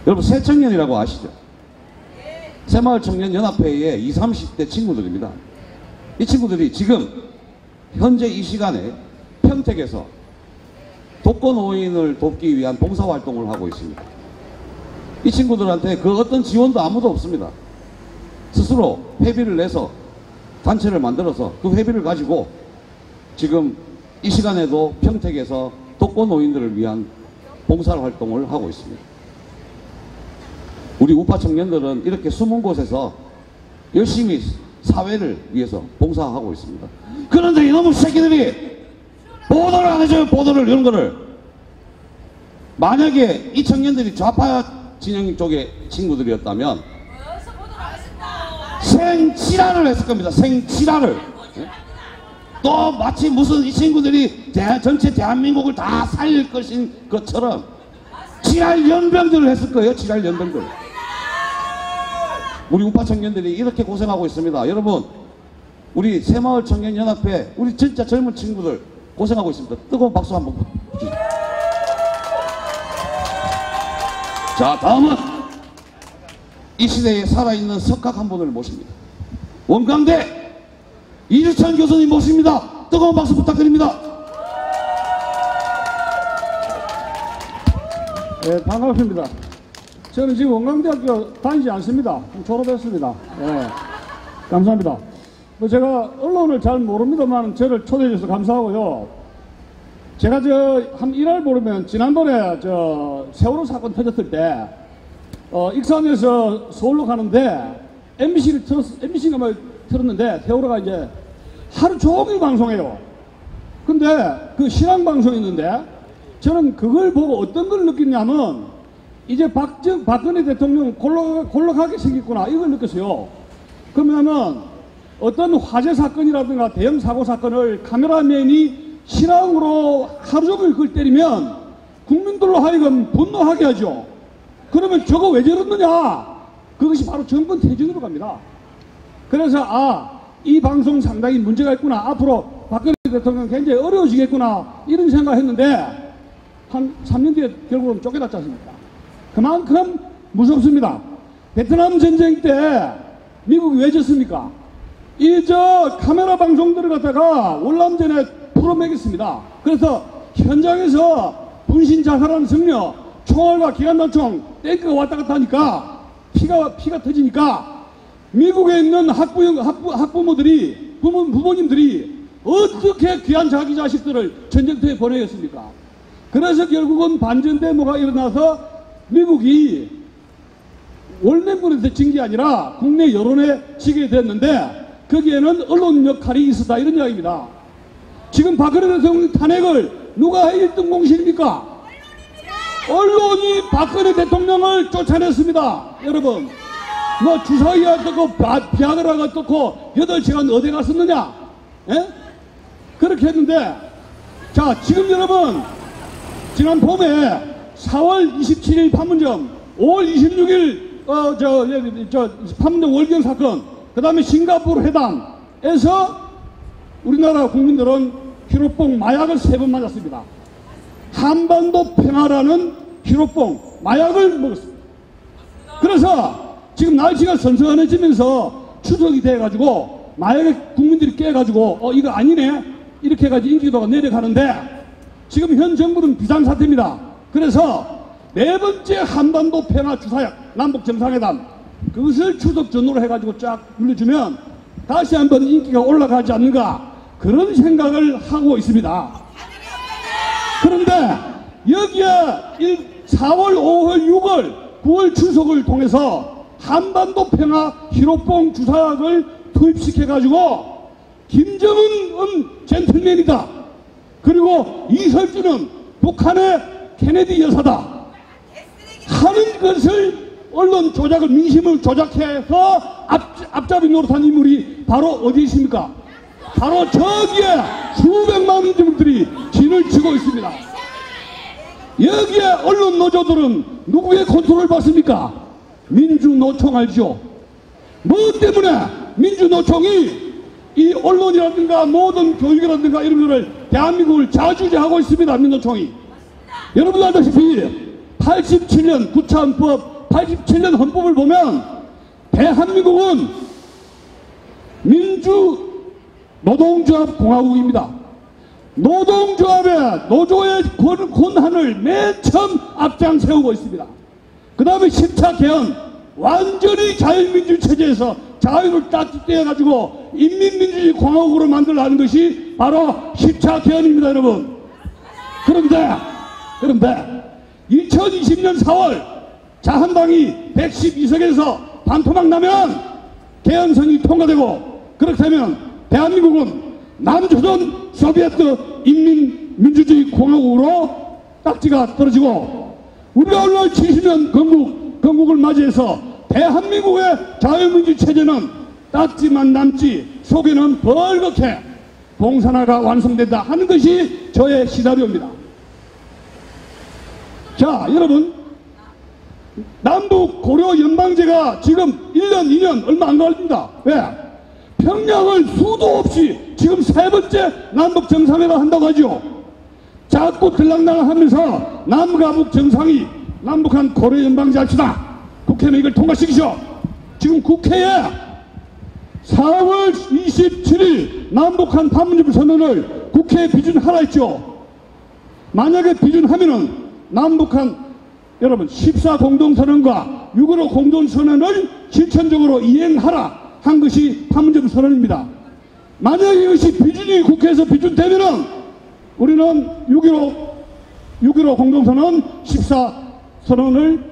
여러분, 새청년이라고 아시죠? 새마을청년연합회의 20, 30대 친구들입니다. 이 친구들이 지금 현재 이 시간에 평택에서 독거노인을 돕기 위한 봉사활동을 하고 있습니다. 이 친구들한테 그 어떤 지원도 아무도 없습니다. 스스로 회비를 내서 단체를 만들어서 그 회비를 가지고 지금 이 시간에도 평택에서 독거노인들을 위한 봉사활동을 하고 있습니다. 우리 우파 청년들은 이렇게 숨은 곳에서 열심히 사회를 위해서 봉사하고 있습니다. 그런데 이놈의 새끼들이 보도를 안 해줘요. 보도를, 이런 거를. 만약에 이 청년들이 좌파 진영 쪽의 친구들이었다면 생치라를 했을 겁니다. 생치라를. 또 마치 무슨 이 친구들이 전체 대한민국을 다 살릴 것인 것처럼 지랄 연병들을 했을 거예요. 지랄 연병들. 우리 우파 청년들이 이렇게 고생하고 있습니다. 여러분, 우리 새마을청년연합회 우리 진짜 젊은 친구들 고생하고 있습니다. 뜨거운 박수 한번 주시죠. 자, 다음은 이 시대에 살아있는 석학 한 분을 모십니다. 원광대 이주찬 교수님 모십니다. 뜨거운 박수 부탁드립니다. 네, 반갑습니다. 저는 지금 원광대학교 다니지 않습니다. 졸업했습니다. 네, 감사합니다. 제가 언론을 잘 모릅니다만 저를 초대해 주셔서 감사하고요. 제가 한 일할 모르면 지난번에 세월호 사건 터졌을 때 익산에서 서울로 가는데 MBC가 틀었는데 세월호가 이제 하루 종일 방송해요. 근데 그 실황 방송이 있는데 저는 그걸 보고 어떤 걸 느꼈냐면 이제 박근혜 대통령 골락하게 생겼구나 이걸 느꼈어요. 그러면은 어떤 화재 사건이라든가 대형 사고 사건을 카메라맨이 실황으로 하루 종일 그걸 때리면 국민들로 하여금 분노하게 하죠. 그러면 저거 왜 저러느냐? 그것이 바로 정권 퇴진으로 갑니다. 그래서 이 방송 상당히 문제가 있구나. 앞으로 박근혜 대통령 굉장히 어려워지겠구나. 이런 생각했는데 한 3년 뒤에 결국은 쫓겨났지 않습니까? 그만큼 무섭습니다. 베트남 전쟁 때 미국이 왜 졌습니까? 카메라 방송들을 갖다가 월남전에 풀어매겼습니다. 그래서 현장에서 분신 자살하는 승려, 총알과 기관단총, 탱크가 왔다 갔다 하니까 피가 터지니까 미국에 있는 학부모들이, 부모님들이 어떻게 귀한 자기 자식들을 전쟁터에 보내겠습니까? 그래서 결국은 반전대모가 일어나서 미국이 월남군에서 진 게 아니라 국내 여론에 지게 됐는데 거기에는 언론 역할이 있었다 이런 이야기입니다. 지금 박근혜 대통령 탄핵을 누가 1등 공신입니까? 언론이 박근혜 대통령을 쫓아냈습니다. 여러분, 뭐 주사위가 어떻고 비아그라가 어떻고 8시간 어디 갔었느냐? 예? 그렇게 했는데, 자, 지금 여러분, 지난 봄에 4월 27일 판문점, 5월 26일 판문점 월경 사건, 그 다음에 싱가포르 회담에서 우리나라 국민들은 히로뽕 마약을 3번 맞았습니다. 한반도 평화라는 히로뽕 마약을 먹었습니다. 그래서 지금 날씨가 선선해지면서 추석이 돼가지고 마약에 국민들이 깨가지고 이거 아니네 이렇게 해가지고 인기도가 내려가는데 지금 현 정부는 비상사태입니다. 그래서 4번째 한반도 평화 주사약 남북 정상회담 그것을 추석 전후로 해가지고 쫙 눌러주면 다시 한번 인기가 올라가지 않는가 그런 생각을 하고 있습니다. 그런데 여기에 4월, 5월, 6월, 9월 추석을 통해서 한반도 평화 히로뽕 주사약을 투입시켜가지고 김정은은 젠틀맨이다. 그리고 이설주는 북한의 케네디 여사다. 하는 것을 언론 조작을 민심을 조작해서 앞잡이 노릇한 인물이 바로 어디 있습니까? 바로 저기에 수백만 분들이 진을 치고 있습니다. 여기에 언론 노조들은 누구의 컨트롤을 받습니까? 민주노총 알죠? 뭐 때문에 민주노총이 이 언론이라든가 모든 교육이라든가 이런 거를 대한민국을 자주제하고 있습니다. 민노총이. 여러분 알다시피 87년 구차헌법 87년 헌법을 보면 대한민국은 민주 노동조합 공화국입니다. 노동조합의 노조의 권한을 맨 처음 앞장 세우고 있습니다. 그 다음에 10차 개헌 완전히 자유민주 체제에서 자유를 딱 떼어가지고 인민민주주의 공화국으로 만들라는 것이 바로 10차 개헌입니다. 여러분. 그런데 2020년 4월 자한당이 112석에서 반토막 나면 개헌선이 통과되고 그렇게 되면 대한민국은 남조선 소비에트 인민민주주의 공화국으로 딱지가 떨어지고 우리가 오늘 70년 건국을 맞이해서 대한민국의 자유민주 체제는 딱지만 남지 속에는 벌겋게 봉산화가 완성된다 하는 것이 저의 시나리오입니다. 자, 여러분, 남북 고려 연방제가 지금 1년, 2년 얼마 안 걸립니다. 왜? 평양을 수도 없이 지금 3번째 남북 정상회담 한다고 하죠. 자꾸 들락날락하면서 남북 정상이 남북한 고려 연방제 합시다. 국회는 이걸 통과시키죠. 지금 국회에 4월 27일 남북한 판문점 선언을 국회에 비준하라 했죠. 만약에 비준하면은 남북한 여러분 14공동선언과 6.15 공동선언을 실천적으로 이행하라 한 것이 판문점 선언입니다. 만약에 이것이 비준이 국회에서 비준되면은 우리는 6.15 공동선언 14선언을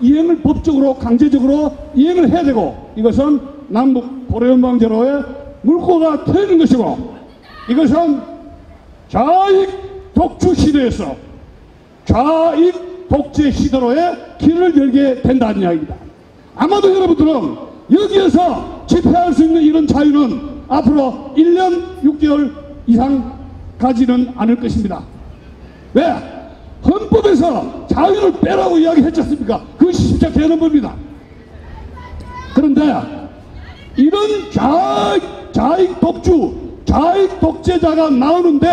이행을 법적으로 강제적으로 이행을 해야 되고 이것은 남북 고려연방제로의 물꼬가 트이는 것이고 이것은 좌익 독주 시대에서 좌익 독재 시대로의 길을 열게 된다는 이야기입니다. 아마도 여러분들은 여기에서 집회할 수 있는 이런 자유는 앞으로 1년 6개월 이상 가지는 않을 것입니다. 왜? 헌법에서 자유를 빼라고 이야기했지 않습니까? 그것이 10차 개헌헌법입니다. 그런데 이런 좌익 독주, 좌익 독재자가 나오는데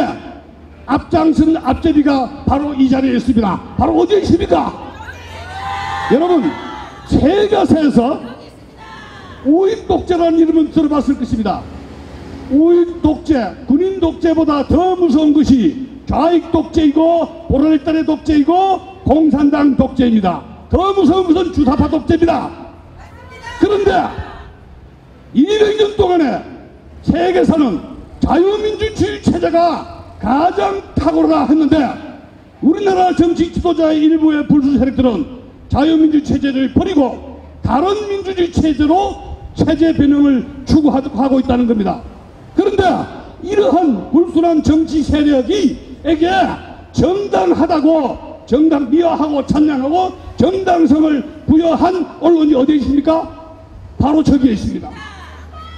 앞장선 앞제비가 바로 이 자리에 있습니다. 바로 어디에 있습니까? 여러분, 세가세에서 우익 독재라는 이름은 들어봤을 것입니다. 우익 독재, 군인 독재보다 더 무서운 것이 좌익 독재이고 보라일단의 독재이고 공산당 독재입니다. 더 무서운 것은 주사파 독재입니다. 그런데 200년 동안에 세계에서는 자유민주주의 체제가 가장 탁월하다 했는데 우리나라 정치 지도자의 일부의 불수 세력들은 자유민주 체제를 버리고 다른 민주주의 체제로 체제 변형을 추구하고 있다는 겁니다. 그런데 이러한 불순한 정치 세력에게 정당하다고 정당 미화하고 찬양하고 정당성을 부여한 언론이 어디에 있습니까? 바로 저기에 있습니다.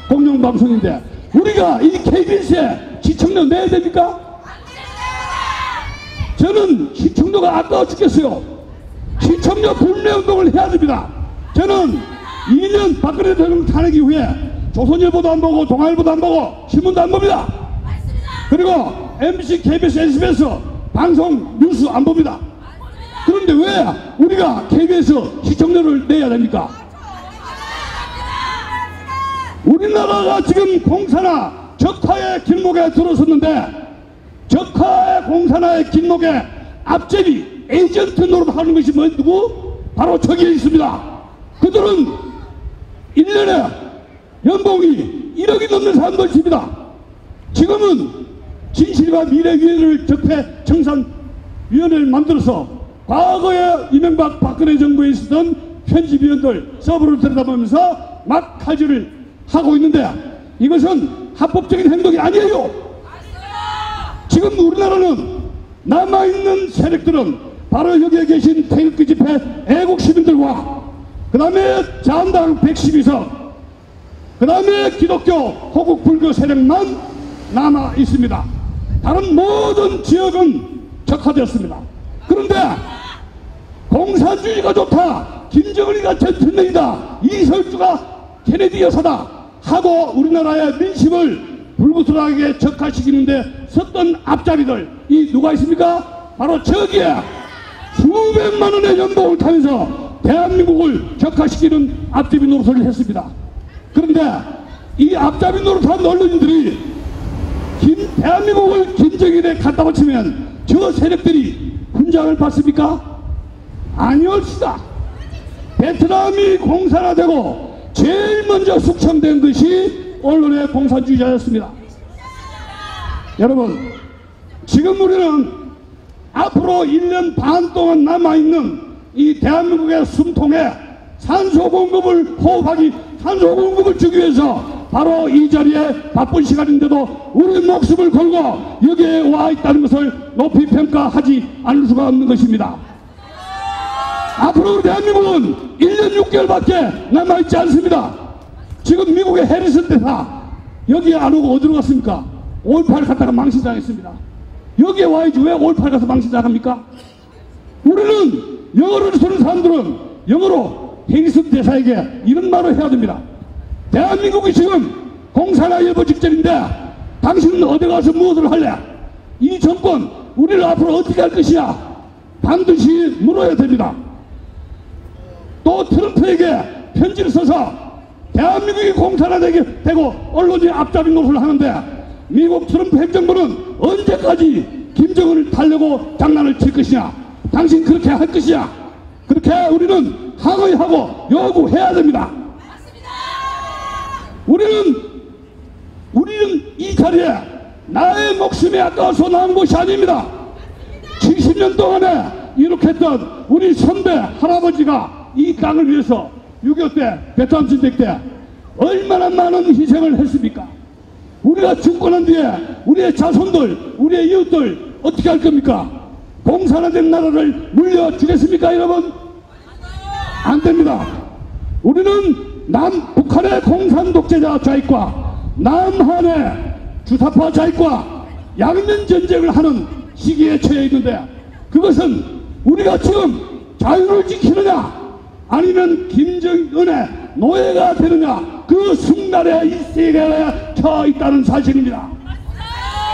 공영방송인데 우리가 이 KBS에 시청료 내야 됩니까? 저는 시청료가 아까워 죽겠어요. 시청료 불매운동을 해야 됩니다. 저는 2년 박근혜 대통령 탄핵 이후에 조선일보도 안 보고 동아일보도 안 보고 신문도 안 봅니다. 그리고 MBC, KBS, SBS 방송 뉴스 안 봅니다. 그런데 왜 우리가 KBS 시청료를 내야 됩니까? 우리나라가 지금 공산화 적화의 길목에 들어섰는데 적화의 공산화의 길목에 앞제비 에이전트 노릇하는 것이 누구? 바로 저기에 있습니다. 그들은 1년에 연봉이 1억이 넘는 사람들입니다. 지금은 진실과 미래위원회를 적폐청산위원회를 만들어서 과거에 이명박 박근혜 정부에 있었던 편집위원들 서브를 들여다보면서 막 칼질을 하고 있는데 이것은 합법적인 행동이 아니에요. 지금 우리나라는 남아있는 세력들은 바로 여기에 계신 태극기 집회 애국 시민들과 그 다음에 자한당 112석 그 다음에 기독교 호국 불교 세력만 남아 있습니다. 다른 모든 지역은 적화되었습니다. 그런데 공산주의가 좋다, 김정은이가 젠틀맨이다, 이설주가 케네디 여사다 하고 우리나라의 민심을 불구슬하게 적화시키는데 섰던 앞자리들 이 누가 있습니까? 바로 저기에 수백만 원의 연봉을 타면서 대한민국을 적화시키는 앞잡이 노릇을 했습니다. 그런데 이 앞잡이 노릇한 언론인들이 대한민국을 김정일에 갖다 바치면 저 세력들이 훈장을 받습니까? 아니었습니다. 베트남이 공산화되고 제일 먼저 숙청된 것이 언론의 공산주의자였습니다. 여러분, 지금 우리는 앞으로 1년 반 동안 남아있는 이 대한민국의 숨통에 산소 공급을 산소 공급을 주기 위해서 바로 이 자리에 바쁜 시간인데도 우리 목숨을 걸고 여기에 와 있다는 것을 높이 평가하지 않을 수가 없는 것입니다. 앞으로 우리 대한민국은 1년 6개월밖에 남아있지 않습니다. 지금 미국의 해리슨 대사 여기에 안 오고 어디로 갔습니까? 5.18 갔다가 망신당했습니다. 여기에 와야지 왜 5.18 가서 망신당합니까? 우리는 영어를 쓰는 사람들은 영어로 해리슨 대사에게 이런 말을 해야 됩니다. 대한민국이 지금 공산화 예보 직전인데 당신은 어디 가서 무엇을 할래? 이 정권 우리를 앞으로 어떻게 할 것이냐? 반드시 물어야 됩니다. 또 트럼프에게 편지를 써서 대한민국이 공산화되고 언론이 앞잡이 노릇을 하는데 미국 트럼프 행정부는 언제까지 김정은을 달려고 장난을 칠 것이냐? 당신 그렇게 할 것이냐? 그렇게 우리는 항의하고 요구해야 됩니다. 우리는 이 자리에 나의 목숨이 아까워서 나온 것이 아닙니다. 70년 동안에 이렇게 했던 우리 선배 할아버지가 이 땅을 위해서 6.25 때 베트남 전쟁 때 얼마나 많은 희생을 했습니까? 우리가 죽고 난 뒤에 우리의 자손들 우리의 이웃들 어떻게 할 겁니까? 공산화된 나라를 물려주겠습니까 여러분? 안 됩니다. 우리는 북한의 공산 독재자 좌익과 남한의 주사파 좌익과 양면 전쟁을 하는 시기에 처해 있는데 그것은 우리가 지금 자유를 지키느냐 아니면 김정은의 노예가 되느냐 그 순간에 이 세계에 처해 있다는 사실입니다.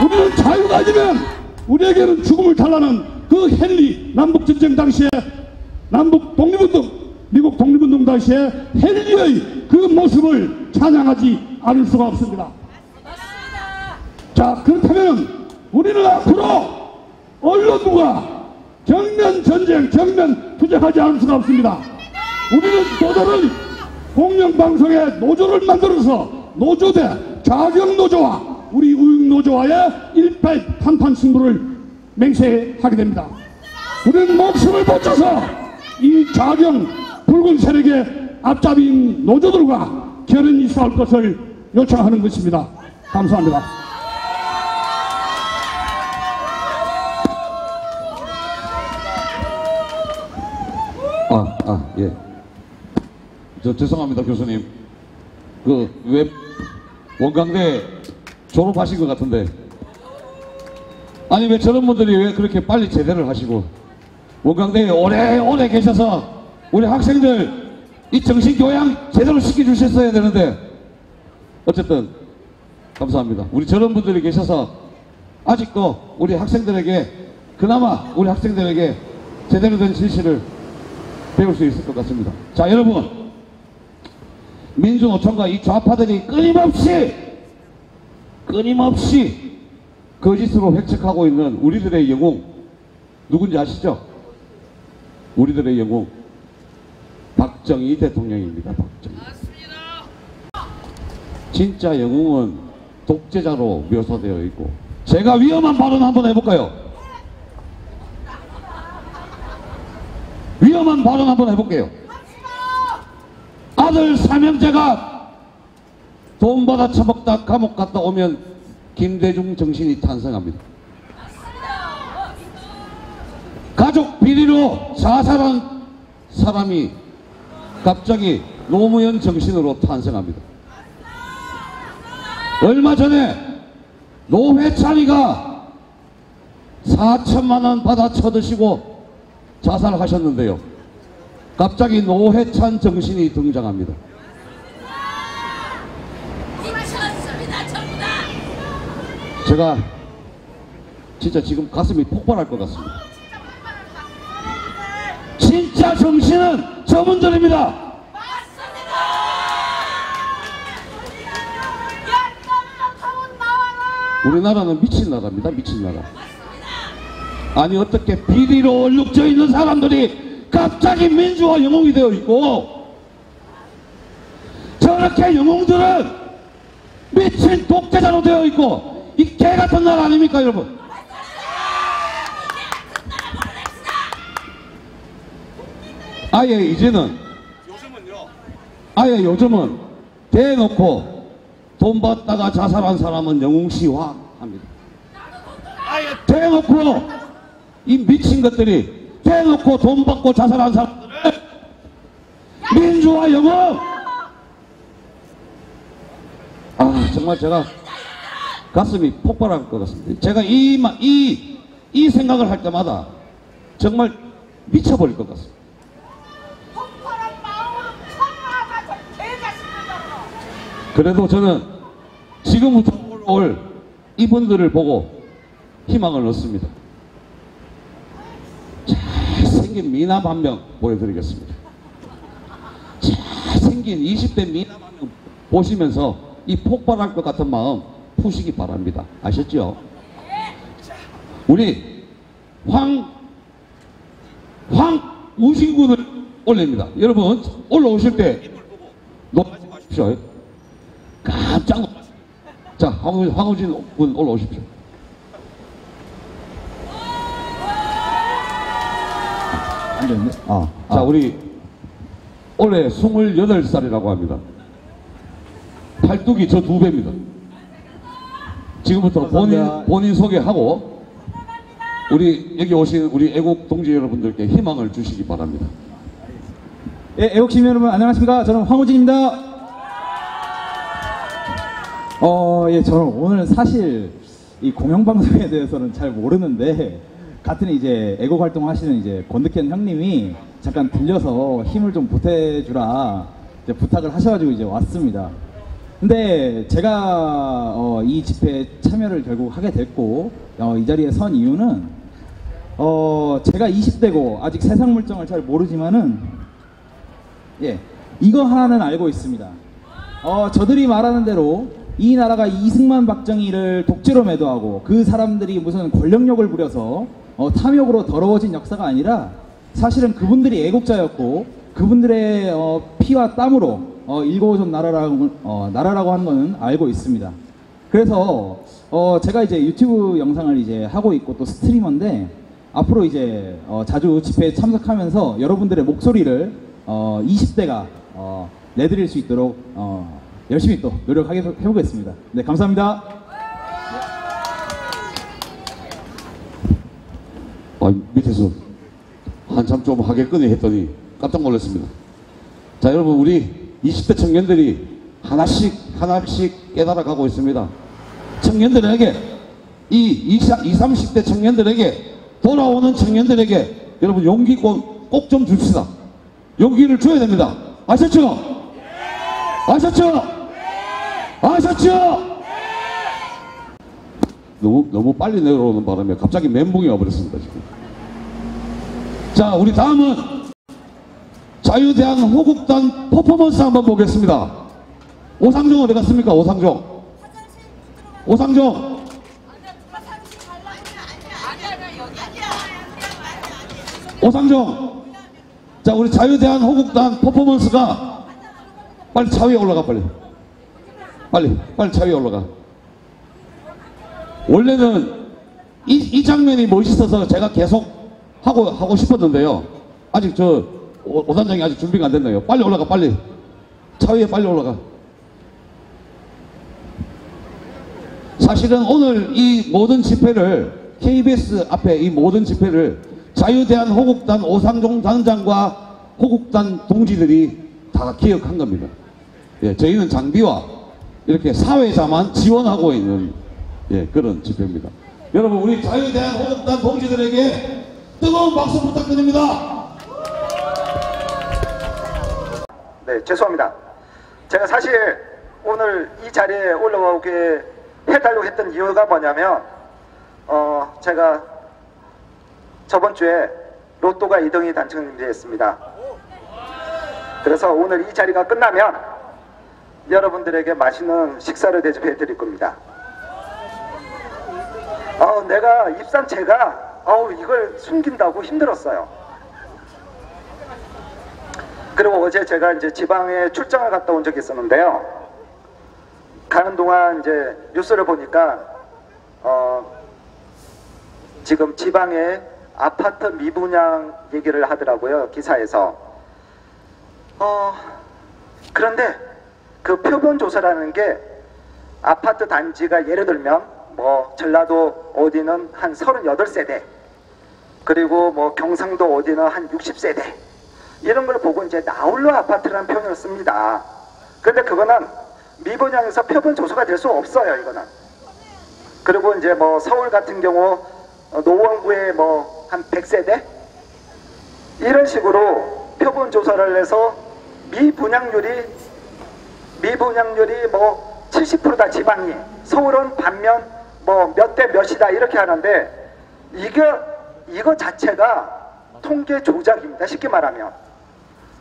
우리는 자유가 아니면 우리에게는 죽음을 달라는 그 헨리 남북전쟁 당시에 남북 독립운동 미국 독립운동 당시에 헨리의 그 모습을 찬양하지 않을 수가 없습니다. 자, 그렇다면 우리는 앞으로 언론부가 정면 전쟁, 정면 투쟁하지 않을 수가 없습니다. 우리는 노조를 공영방송에 노조를 만들어서 노조대 좌경노조와 우리 우익노조와의 일패3판 승부를 맹세하게 됩니다. 우리는 목숨을 바쳐서 이 좌경 붉은 세력의 앞잡이인 노조들과 결연히 싸울 것을 요청하는 것입니다. 감사합니다. 예. 죄송합니다, 교수님. 왜 원광대 졸업하신 것 같은데. 아니, 왜 저런 분들이 왜 그렇게 빨리 제대를 하시고, 원광대에 오래 계셔서 우리 학생들 이 정신교양 제대로 시켜주셨어야 되는데, 어쨌든, 감사합니다. 우리 저런 분들이 계셔서 아직도 우리 학생들에게, 그나마 우리 학생들에게 제대로 된 진실을 배울 수 있을 것 같습니다. 자, 여러분, 민주노총과 이 좌파들이 끊임없이 거짓으로 획책하고 있는 우리들의 영웅 누군지 아시죠? 우리들의 영웅 박정희 대통령입니다. 박정희. 진짜 영웅은 독재자로 묘사되어 있고, 제가 위험한 발언 한번 해볼까요? 위험한 발언 한번 해볼게요. 아들 삼형제가 돈 받아 처먹다 감옥 갔다 오면 김대중 정신이 탄생합니다. 가족 비리로 자살한 사람이 갑자기 노무현 정신으로 탄생합니다. 얼마 전에 노회찬이가 4천만 원 받아 쳐드시고 자살하셨는데요. 갑자기 노회찬 정신이 등장합니다. 미쳤습니다, 전부 다. 제가 진짜 지금 가슴이 폭발할 것 같습니다. 진짜 정신은 저분들입니다. 우리나라는 미친 나라입니다. 미친 나라. 아니, 어떻게 비리로 얼룩져 있는 사람들이 갑자기 민주화 영웅이 되어 있고, 저렇게 영웅들은 미친 독재자로 되어 있고, 이 개같은 나라 아닙니까, 여러분? 아예 이제는 요즘은 대놓고 돈 받다가 자살한 사람은 영웅시화 합니다. 아예 대놓고 이 미친 것들이 대놓고 돈 받고 자살한 사람들을 민주화 영웅! 정말 제가 가슴이 폭발할 것 같습니다. 제가 이 생각을 할 때마다 정말 미쳐버릴 것 같습니다. 그래도 저는 지금부터 올 이분들을 보고 희망을 얻습니다. 잘생긴 미남 한 명 보여드리겠습니다. 잘생긴 20대 미남 한 명 보시면서 이 폭발할 것 같은 마음 푸시기 바랍니다. 아셨죠? 우리 황우신군을 올립니다. 여러분 올라오실 때 놀라지 마십시오. 깜짝 놀라십시오. 자, 황우진 군 올라오십시오. 안 되는데? 자, 우리 올해 28살이라고 합니다. 팔뚝이 저 2배입니다. 지금부터 본인 소개하고 우리 여기 오신 우리 애국 동지 여러분들께 희망을 주시기 바랍니다. 예, 애국 시민 여러분 안녕하십니까? 저는 황우진입니다. 예, 저는 오늘 사실 이 공영방송에 대해서는 잘 모르는데 같은 이제 애국 활동하시는 이제 권득현 형님이 잠깐 들려서 힘을 좀 보태주라 이제 부탁을 하셔가지고 이제 왔습니다. 근데 제가 이 집회에 참여를 결국 하게 됐고 이 자리에 선 이유는 제가 20대고 아직 세상 물정을 잘 모르지만은 이거 하나는 알고 있습니다. 저들이 말하는 대로 이 나라가 이승만 박정희를 독재로 매도하고 그 사람들이 무슨 권력욕을 부려서 탐욕으로 더러워진 역사가 아니라 사실은 그분들이 애국자였고 그분들의 피와 땀으로 일궈오던 나라라고 하는 거는 알고 있습니다. 그래서 제가 이제 유튜브 영상을 이제 하고 있고 또 스트리머인데 앞으로 이제 자주 집회에 참석하면서 여러분들의 목소리를 20대가 내드릴 수 있도록 열심히 또 노력해보겠습니다. 네, 감사합니다. 밑에서 한참 좀 하겠거니 했더니 깜짝 놀랐습니다. 자, 여러분, 우리 20대 청년들이 하나씩 깨달아가고 있습니다. 청년들에게, 이 20, 30대 청년들에게, 돌아오는 청년들에게 여러분 용기 꼭 좀 줍시다. 용기를 줘야 됩니다. 아셨죠? 아셨죠? 아셨죠? 너무 빨리 내려오는 바람에 갑자기 멘붕이 와버렸습니다, 지금. 자, 우리 다음은 자유대한 호국단 퍼포먼스 한번 보겠습니다. 오상종 어디 갔습니까? 오상종. 오상종. 오상종. 자, 우리 자유대한 호국단 퍼포먼스가 빨리 차 위에 올라가. 빨리 차 위에 올라가. 원래는 이 장면이 멋있어서 제가 계속 하고 싶었는데요. 아직 오단장이 아직 준비가 안 됐네요. 빨리 올라가, 빨리. 차 위에 빨리 올라가. 사실은 오늘 이 모든 집회를, KBS 앞에 이 모든 집회를 자유대한 호국단 오상종 단장과 호국단 동지들이 다 기억한 겁니다. 저희는 장비와 이렇게 사회자만 지원하고 있는 그런 집회입니다. 여러분, 우리 자유대한 호국단 동지들에게 뜨거운 박수 부탁드립니다. 네, 죄송합니다. 제가 사실 오늘 이 자리에 올라오게 해달라고 했던 이유가 뭐냐면 제가 저번 주에 로또가 2등이 당첨됐습니다. 그래서 오늘 이 자리가 끝나면 여러분들에게 맛있는 식사를 대접해 드릴 겁니다. 내가 입산 제가 이걸 숨긴다고 힘들었어요. 그리고 어제 제가 이제 지방에 출장을 갔다 온 적이 있었는데요. 가는 동안 이제 뉴스를 보니까 지금 지방에 아파트 미분양 얘기를 하더라고요, 기사에서. 그런데 그 표본조사라는 게 아파트 단지가 예를 들면 뭐 전라도 어디는 한 38세대, 그리고 뭐 경상도 어디는 한 60세대, 이런 걸 보고 이제 나홀로 아파트라는 표현을 씁니다. 그런데 그거는 미분양에서 표본조사가 될 수 없어요, 이거는. 그리고 이제 뭐 서울 같은 경우 노원구에 뭐 한 100세대 이런 식으로 표본조사를 해서 미분양률이 뭐 70%다 지방이, 서울은 반면 뭐 몇 대 몇이다 이렇게 하는데 이거 자체가 통계 조작입니다. 쉽게 말하면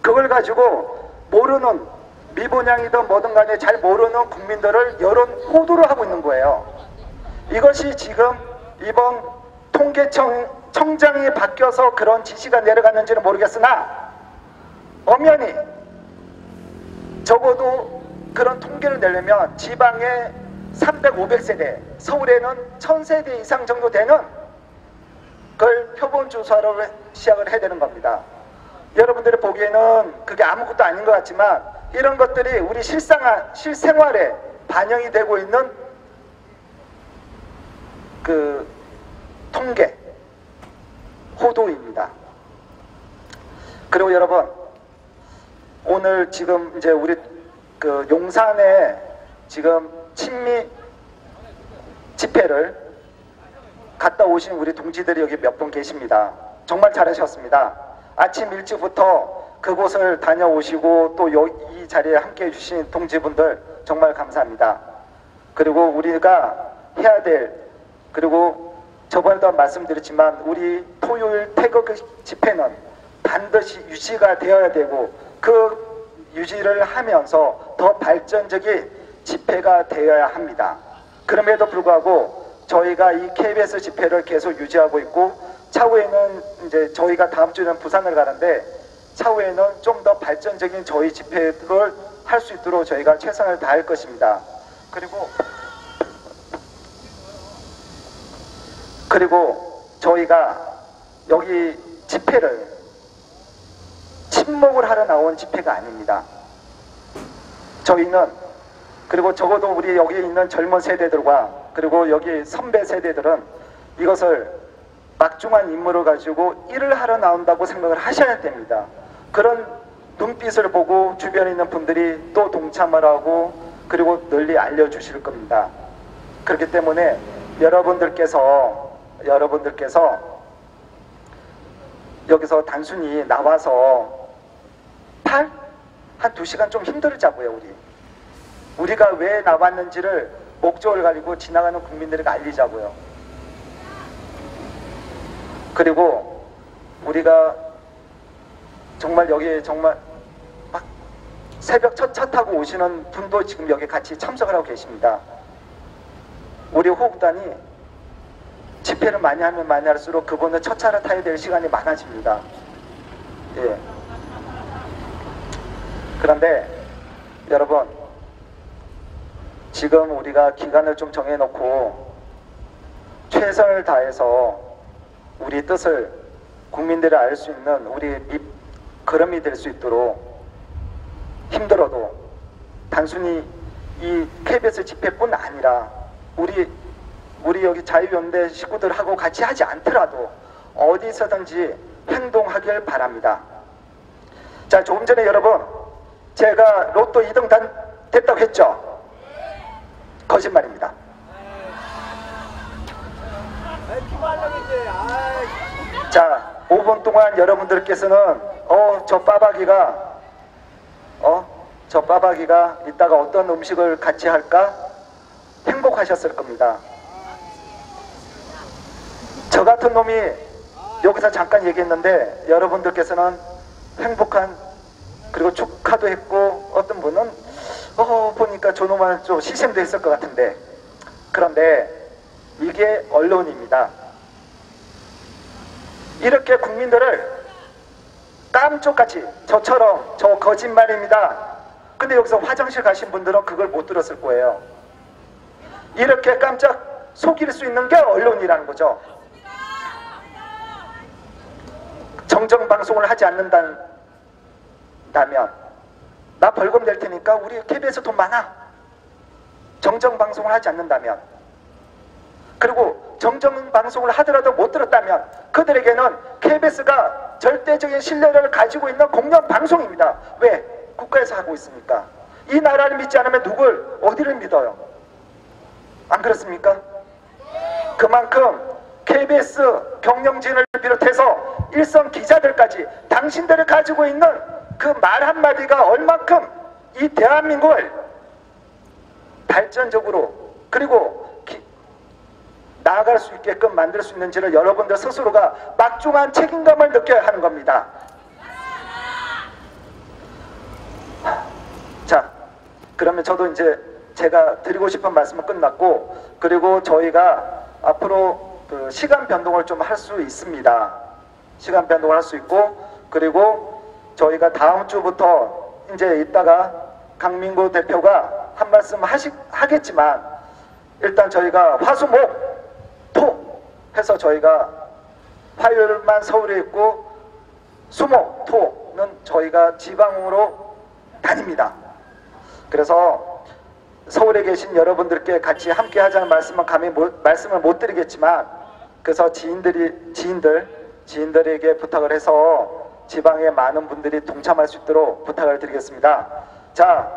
그걸 가지고 모르는, 미분양이든 뭐든 간에 잘 모르는 국민들을 여론 호도를 하고 있는 거예요. 이것이 지금 이번 통계청장이 바뀌어서 그런 지시가 내려갔는지는 모르겠으나 엄연히 적어도 그런 통계를 내려면 지방에 300, 500세대, 서울에는 1000세대 이상 정도 되는 걸 표본조사를 시작을 해야 되는 겁니다. 여러분들이 보기에는 그게 아무것도 아닌 것 같지만 이런 것들이 우리 실생활에 반영이 되고 있는 그 통계 호도입니다. 그리고 여러분, 오늘 지금 이제 우리 그 용산에 지금 친미 집회를 갔다 오신 우리 동지들이 여기 몇 분 계십니다. 정말 잘하셨습니다. 아침 일찍부터 그곳을 다녀오시고 또 이 자리에 함께 해주신 동지분들 정말 감사합니다. 그리고 우리가 해야 될, 그리고 저번에도 말씀드렸지만 우리 토요일 태극 집회는 반드시 유지가 되어야 되고 그 유지를 하면서 더 발전적인 집회가 되어야 합니다. 그럼에도 불구하고 저희가 이 KBS 집회를 계속 유지하고 있고 차후에는 이제 저희가 다음 주에는 부산을 가는데 차후에는 좀 더 발전적인 저희 집회를 할 수 있도록 저희가 최선을 다할 것입니다. 그리고 저희가 여기 집회를 침묵을 하러 나온 집회가 아닙니다. 저희는, 그리고 적어도 우리 여기 있는 젊은 세대들과 그리고 여기 선배 세대들은 이것을 막중한 임무를 가지고 일을 하러 나온다고 생각을 하셔야 됩니다. 그런 눈빛을 보고 주변에 있는 분들이 또 동참을 하고 그리고 널리 알려주실 겁니다. 그렇기 때문에 여러분들께서 여기서 단순히 나와서 한 2시간 좀 힘들자고요. 우리가 왜 나왔는지를 목적을 가지고 지나가는 국민들에게 알리자고요. 그리고 우리가 정말 여기 정말 막 새벽 첫 차 타고 오시는 분도 지금 여기 같이 참석을 하고 계십니다. 우리 호국단이 집회를 많이 하면 많이 할수록 그분은 첫 차를 타야 될 시간이 많아집니다. 예. 그런데 여러분, 지금 우리가 기간을 좀 정해놓고 최선을 다해서 우리 뜻을 국민들이 알 수 있는 우리 걸음이 될 수 있도록 힘들어도 단순히 이 KBS 집회뿐 아니라 우리 여기 자유연대 식구들하고 같이 하지 않더라도 어디서든지 행동하길 바랍니다. 자, 조금 전에 여러분 제가 로또 2등 됐다고 했죠? 거짓말입니다. 자, 5분 동안 여러분들께서는 저 빠박이가 이따가 어떤 음식을 같이 할까 행복하셨을 겁니다. 저 같은 놈이 여기서 잠깐 얘기했는데 여러분들께서는 행복한, 그리고 축하도 했고 어떤 분은 보니까 저놈은 좀 시샘도 했을 것 같은데, 그런데 이게 언론입니다. 이렇게 국민들을 깜짝같이 저처럼 저 거짓말입니다. 근데 여기서 화장실 가신 분들은 그걸 못 들었을 거예요. 이렇게 깜짝 속일 수 있는 게 언론이라는 거죠. 정정방송을 하지 않는다면 나 벌금 낼 테니까 우리 KBS 돈 많아. 정정방송을 하지 않는다면, 그리고 정정방송을 하더라도 못 들었다면 그들에게는 KBS가 절대적인 신뢰를 가지고 있는 공영방송입니다. 왜? 국가에서 하고 있으니까. 이 나라를 믿지 않으면 어디를 믿어요? 안 그렇습니까? 그만큼 KBS 경영진을 비롯해서 일선 기자들까지 당신들을 가지고 있는 그 말 한마디가 얼만큼 이 대한민국을 발전적으로 그리고 나아갈 수 있게끔 만들 수 있는지를 여러분들 스스로가 막중한 책임감을 느껴야 하는 겁니다. 자, 그러면 저도 이제 제가 드리고 싶은 말씀은 끝났고, 그리고 저희가 앞으로 그 시간 변동을 좀 할 수 있습니다. 시간 변동을 할 수 있고, 그리고 저희가 다음 주부터 이제 이따가 강민구 대표가 한 말씀 하겠지만, 일단 저희가 화수목 토 해서 저희가 화요일만 서울에 있고 수목 토는 저희가 지방으로 다닙니다. 그래서 서울에 계신 여러분들께 같이 함께 하자는 말씀은 말씀을 못 드리겠지만, 그래서 지인들에게 부탁을 해서 지방의 많은 분들이 동참할 수 있도록 부탁을 드리겠습니다. 자,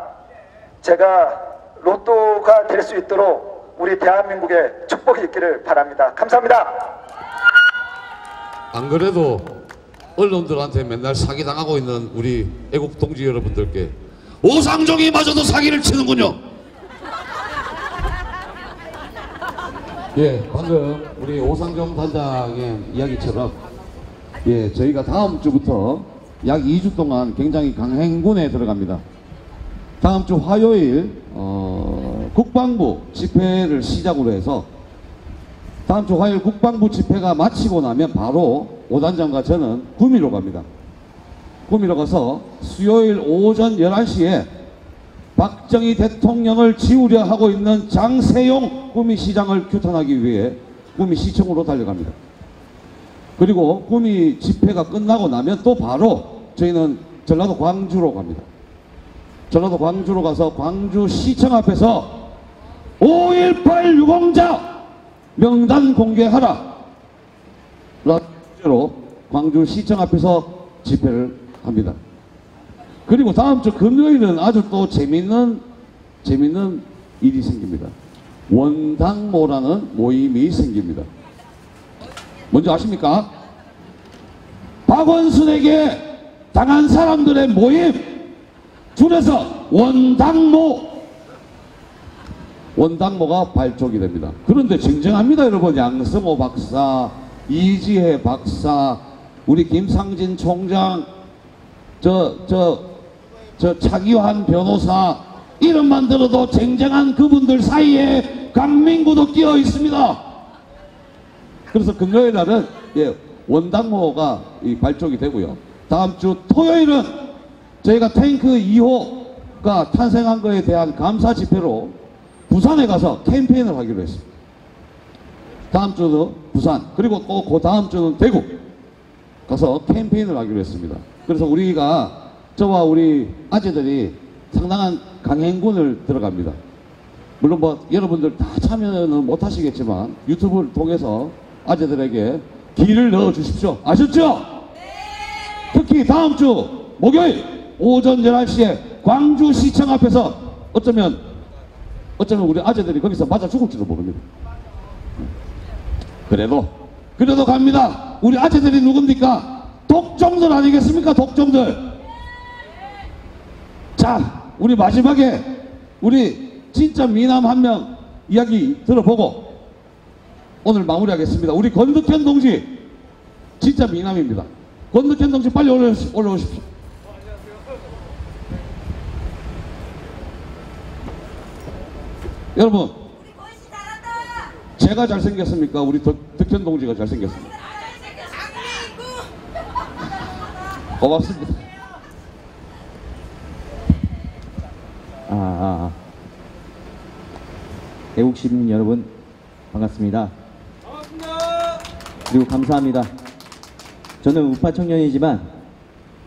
제가 로또가 될 수 있도록 우리 대한민국에 축복이 있기를 바랍니다. 감사합니다. 안 그래도 언론들한테 맨날 사기당하고 있는 우리 애국 동지 여러분들께 오상종이 마저도 사기를 치는군요. 예, 방금 우리 오상종 단장의 이야기처럼 예, 저희가 다음 주부터 약 2주 동안 굉장히 강행군에 들어갑니다. 다음 주 화요일 국방부 집회를 시작으로 해서 다음 주 화요일 국방부 집회가 마치고 나면 바로 오단장과 저는 구미로 갑니다. 구미로 가서 수요일 오전 11시에 박정희 대통령을 지우려 하고 있는 장세용 구미시장을 규탄하기 위해 구미시청으로 달려갑니다. 그리고 구미 집회가 끝나고 나면 또 바로 저희는 전라도 광주로 갑니다. 전라도 광주로 가서 광주시청 앞에서 5.18 유공자 명단 공개하라 라는 주제로 광주시청 앞에서 집회를 합니다. 그리고 다음 주 금요일은 아주 또 재밌는 일이 생깁니다. 원당모라는 모임이 생깁니다. 뭔지 아십니까? 박원순에게 당한 사람들의 모임, 줄여서 원당모가 발족이 됩니다. 그런데 쟁쟁합니다, 여러분. 양승호 박사, 이지혜 박사, 우리 김상진 총장, 차기환 변호사, 이름만 들어도 쟁쟁한 그분들 사이에 강민구도 끼어 있습니다. 그래서 금요일 날은 예, 원당모가 발족이 되고요. 다음 주 토요일은 저희가 탱크 2호가 탄생한 것에 대한 감사 집회로 부산에 가서 캠페인을 하기로 했습니다. 다음 주도 부산, 그리고 또 그 다음 주는 대구 가서 캠페인을 하기로 했습니다. 그래서 우리가 저와 우리 아재들이 상당한 강행군을 들어갑니다. 물론 뭐 여러분들 다 참여는 못 하시겠지만 유튜브를 통해서 아재들에게 길을 넣어 주십시오. 아셨죠? 네. 특히 다음 주 목요일 오전 11시에 광주시청 앞에서 어쩌면 우리 아재들이 거기서 맞아 죽을지도 모릅니다. 그래도 갑니다. 우리 아재들이 누굽니까? 독종들 아니겠습니까? 독종들. 자, 우리 마지막에 우리 진짜 미남 한 명 이야기 들어보고 오늘 마무리하겠습니다. 우리 권득현 동지 진짜 미남입니다. 권득현 동지 빨리 올라오십시오. 여러분, 제가 잘생겼습니까? 우리 득현 동지가 잘생겼습니다. 고맙습니다. 애국 시민 여러분 반갑습니다. 그리고 감사합니다. 저는 우파 청년이지만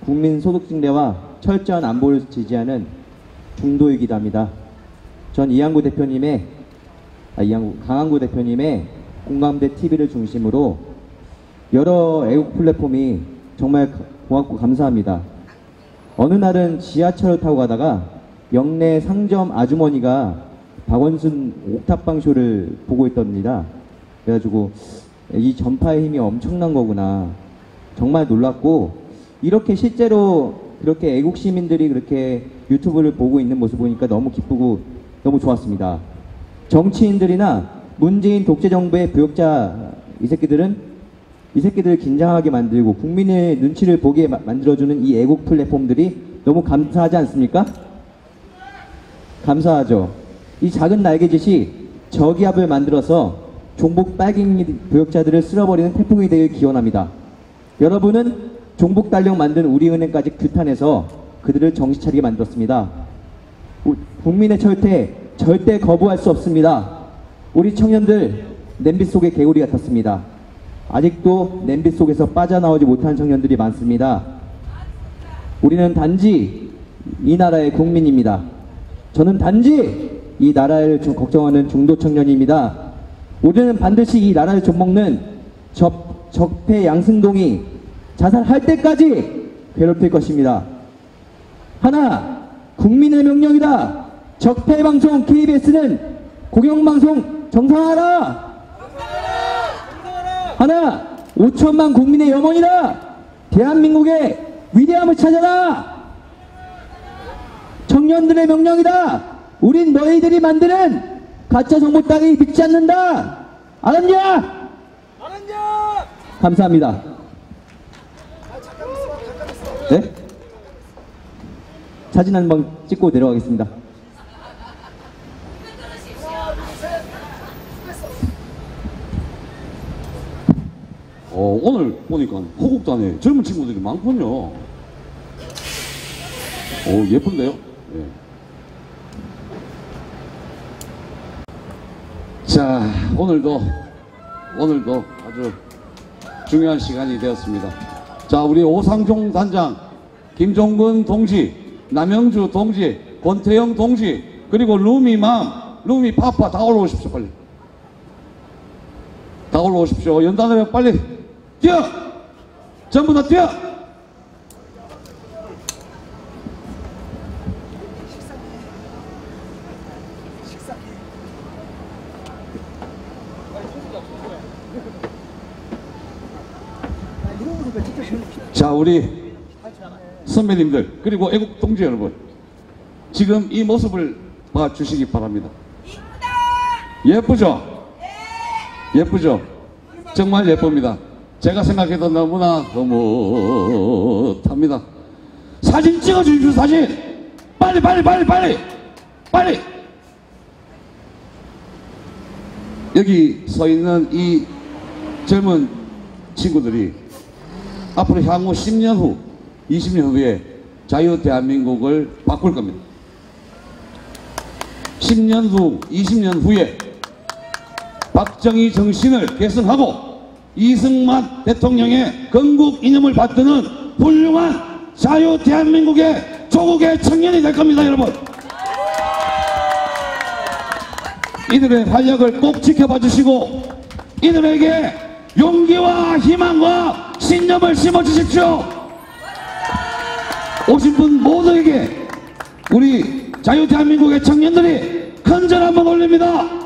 국민 소득증대와 철저한 안보를 지지하는 중도이기도 합니다. 전 강항구 대표님의 공감대 TV를 중심으로 여러 애국 플랫폼이 정말 고맙고 감사합니다. 어느 날은 지하철을 타고 가다가 영내 상점 아주머니가 박원순 옥탑방 쇼를 보고 있답니다. 그래가지고 이 전파의 힘이 엄청난 거구나 정말 놀랐고, 이렇게 실제로 그렇게 애국 시민들이 그렇게 유튜브를 보고 있는 모습 보니까 너무 기쁘고 너무 좋았습니다. 정치인들이나 문재인 독재정부의 부역자 이 새끼들을 긴장하게 만들고 국민의 눈치를 보게 만들어주는 이 애국 플랫폼들이 너무 감사하지 않습니까? 감사하죠. 이 작은 날개짓이 저기압을 만들어서 종북 빨갱이 부역자들을 쓸어버리는 태풍이 되길 기원합니다. 여러분은 종북 달력 만든 우리은행까지 규탄해서 그들을 정신 차리게 만들었습니다. 국민의 절대 거부할 수 없습니다. 우리 청년들 냄비 속의 개구리 같았습니다. 아직도 냄비 속에서 빠져나오지 못한 청년들이 많습니다. 우리는 단지 이 나라의 국민입니다. 저는 단지 이 나라를 걱정하는 중도 청년입니다. 우리는 반드시 이 나라를 좀먹는 적폐 양승동이 자살할 때까지 괴롭힐 것입니다. 하나, 국민의 명령이다. 적폐 방송 KBS는 공영방송 정상화하라. 하나, 5천만 국민의 염원이다. 대한민국의 위대함을 찾아라. 청년들의 명령이다. 우린 너희들이 만드는 가짜 정보 따위 믿지 않는다. 알았냐? 감사합니다. 네? 사진 한 번 찍고 내려가겠습니다. 오늘 보니까 호국단에 젊은 친구들이 많군요. 예쁜데요? 예. 자, 오늘도 아주 중요한 시간이 되었습니다. 자, 우리 오상종 단장, 김종근 동지, 남영주 동지, 권태영 동지, 그리고 루미맘, 루미파파 다 올라오십시오, 빨리. 다 올라오십시오. 연단을 빨리 뛰어! 전부 다 뛰어! 자, 우리 선배님들 그리고 애국 동지 여러분, 지금 이 모습을 봐주시기 바랍니다. 예쁘죠? 예쁘죠? 정말 예쁩니다. 제가 생각해도 너무나 흐뭇합니다. 사진 찍어주십시오. 사진 빨리 여기 서 있는 이 젊은 친구들이 앞으로 향후 10년 후 20년 후에 자유 대한민국을 바꿀 겁니다. 10년 후 20년 후에 박정희 정신을 계승하고 이승만 대통령의 건국 이념을 받드는 훌륭한 자유 대한민국의 조국의 청년이 될 겁니다, 여러분. 이들의 활약을 꼭 지켜봐 주시고 이들에게 용기와 희망과 신념을 심어 주십시오. 오신 분 모두에게 우리 자유 대한민국의 청년들이 큰 절 한번 올립니다.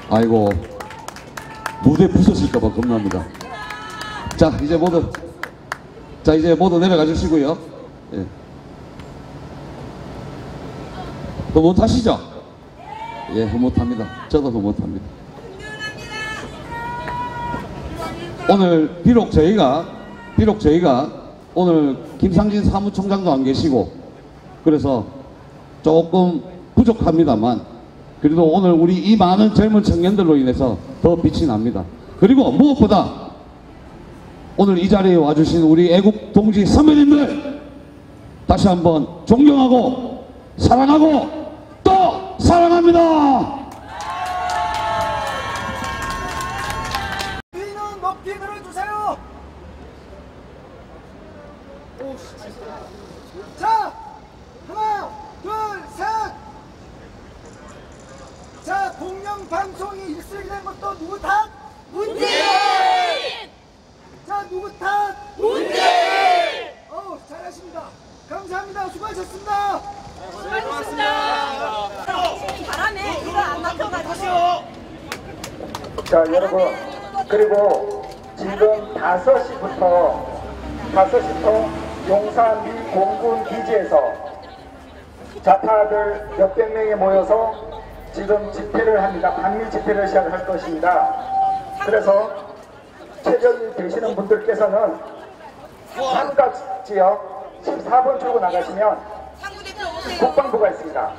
아이고, 무대 부서질까봐 겁납니다. 자, 이제 모두 내려가 주시고요. 예. 흐뭇하시죠? 예, 흐뭇합니다. 저도 흐뭇합니다. 오늘 비록 저희가 오늘 김상진 사무총장도 안 계시고 그래서 조금 부족합니다만, 그래도 오늘 우리 이 많은 젊은 청년들로 인해서 더 빛이 납니다. 그리고 무엇보다 오늘 이 자리에 와주신 우리 애국 동지 선배님들 다시 한번 존경하고 사랑하고 또 사랑합니다. 귀는 높이 들어주세요. 자, 하나, 둘, 셋. 자, 공영방송이 일색이 된 것도 누구 탓? 문재인! 자, 누구 탓? 문재인! 잘하십니다. 감사합니다. 수고하셨습니다. 수고하셨습니다. 잘하네. 이거 안 막혀가지고. 자, 여러분, 그리고 지금 5시부터 용산 미 공군 기지에서 좌파들 몇백 명이 모여서 지금 집회를 합니다. 반미 집회를 시작할 것입니다. 그래서 최저일 되시는 분들께서는 삼각 지역 14번 출구 나가시면 국방부가 있습니다.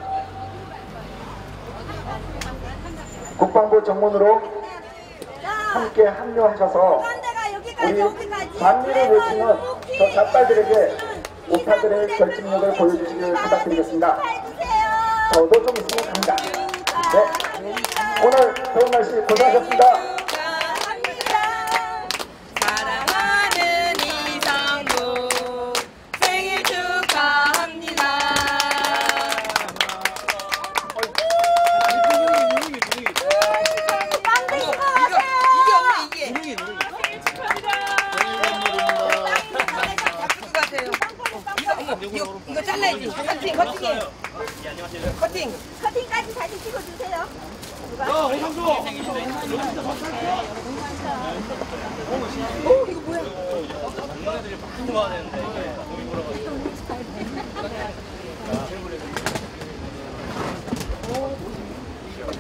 국방부 정문으로 함께 합류하셔서 우리 반미를 외치는 저 좌빨들에게 우파들의 결집력을 보여주시길 부탁드리겠습니다. 저도 좀 있으면 갑니다. 네, 오늘 좋은 날씨 고생하셨습니다. 사랑하는 이상국 생일 축하합니다. 이거 잘라야지. 거치게.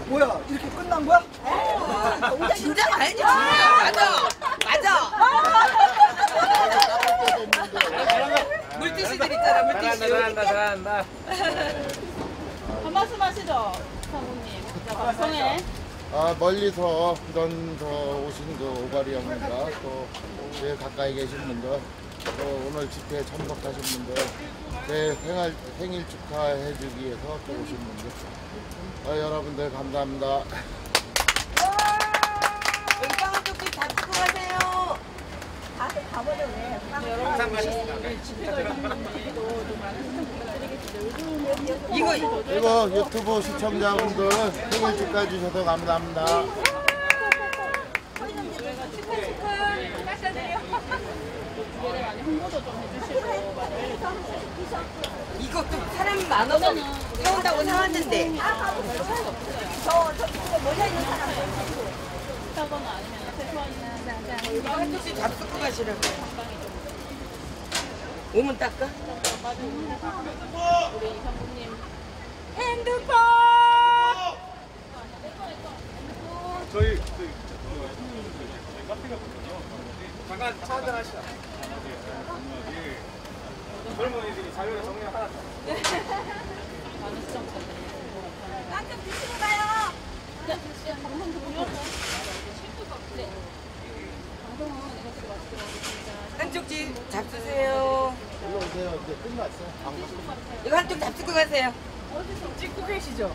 뭐야 이렇게 끝난 거야? 진짜 알지? 맞아. 맞아. 물티슈들 있잖아, 물티슈. 잘한다. 한 말씀 하시죠, 사모님. 방송에. 멀리서 부전서 오신 그 오가리 형님과 또 제 가까이 계신 분들, 또 오늘 집회에 참석하신 분들, 제 생일 축하해주기 위해서 또 오신 분들, 여러분들 감사합니다. 여기 빵은 조금 잡고 가세요. 그리고 유튜브 시청자분들 생일 축하해 주셔서 감사합니다. 이것도 사람이 많아서 사온다고 사왔는데. 한 쪽씩 잡수고 가시라고. 오면 닦아? 핸드폰! 저희 잠깐 차 한잔 하시죠. 젊은이들이 자료를 정리를 하나. 깜짝 드시고 가요! 한쪽 잡수세요. 일로 오세요. 이제 끝났어요. 이거 한쪽 잡수고 가세요. 찍고 계시죠?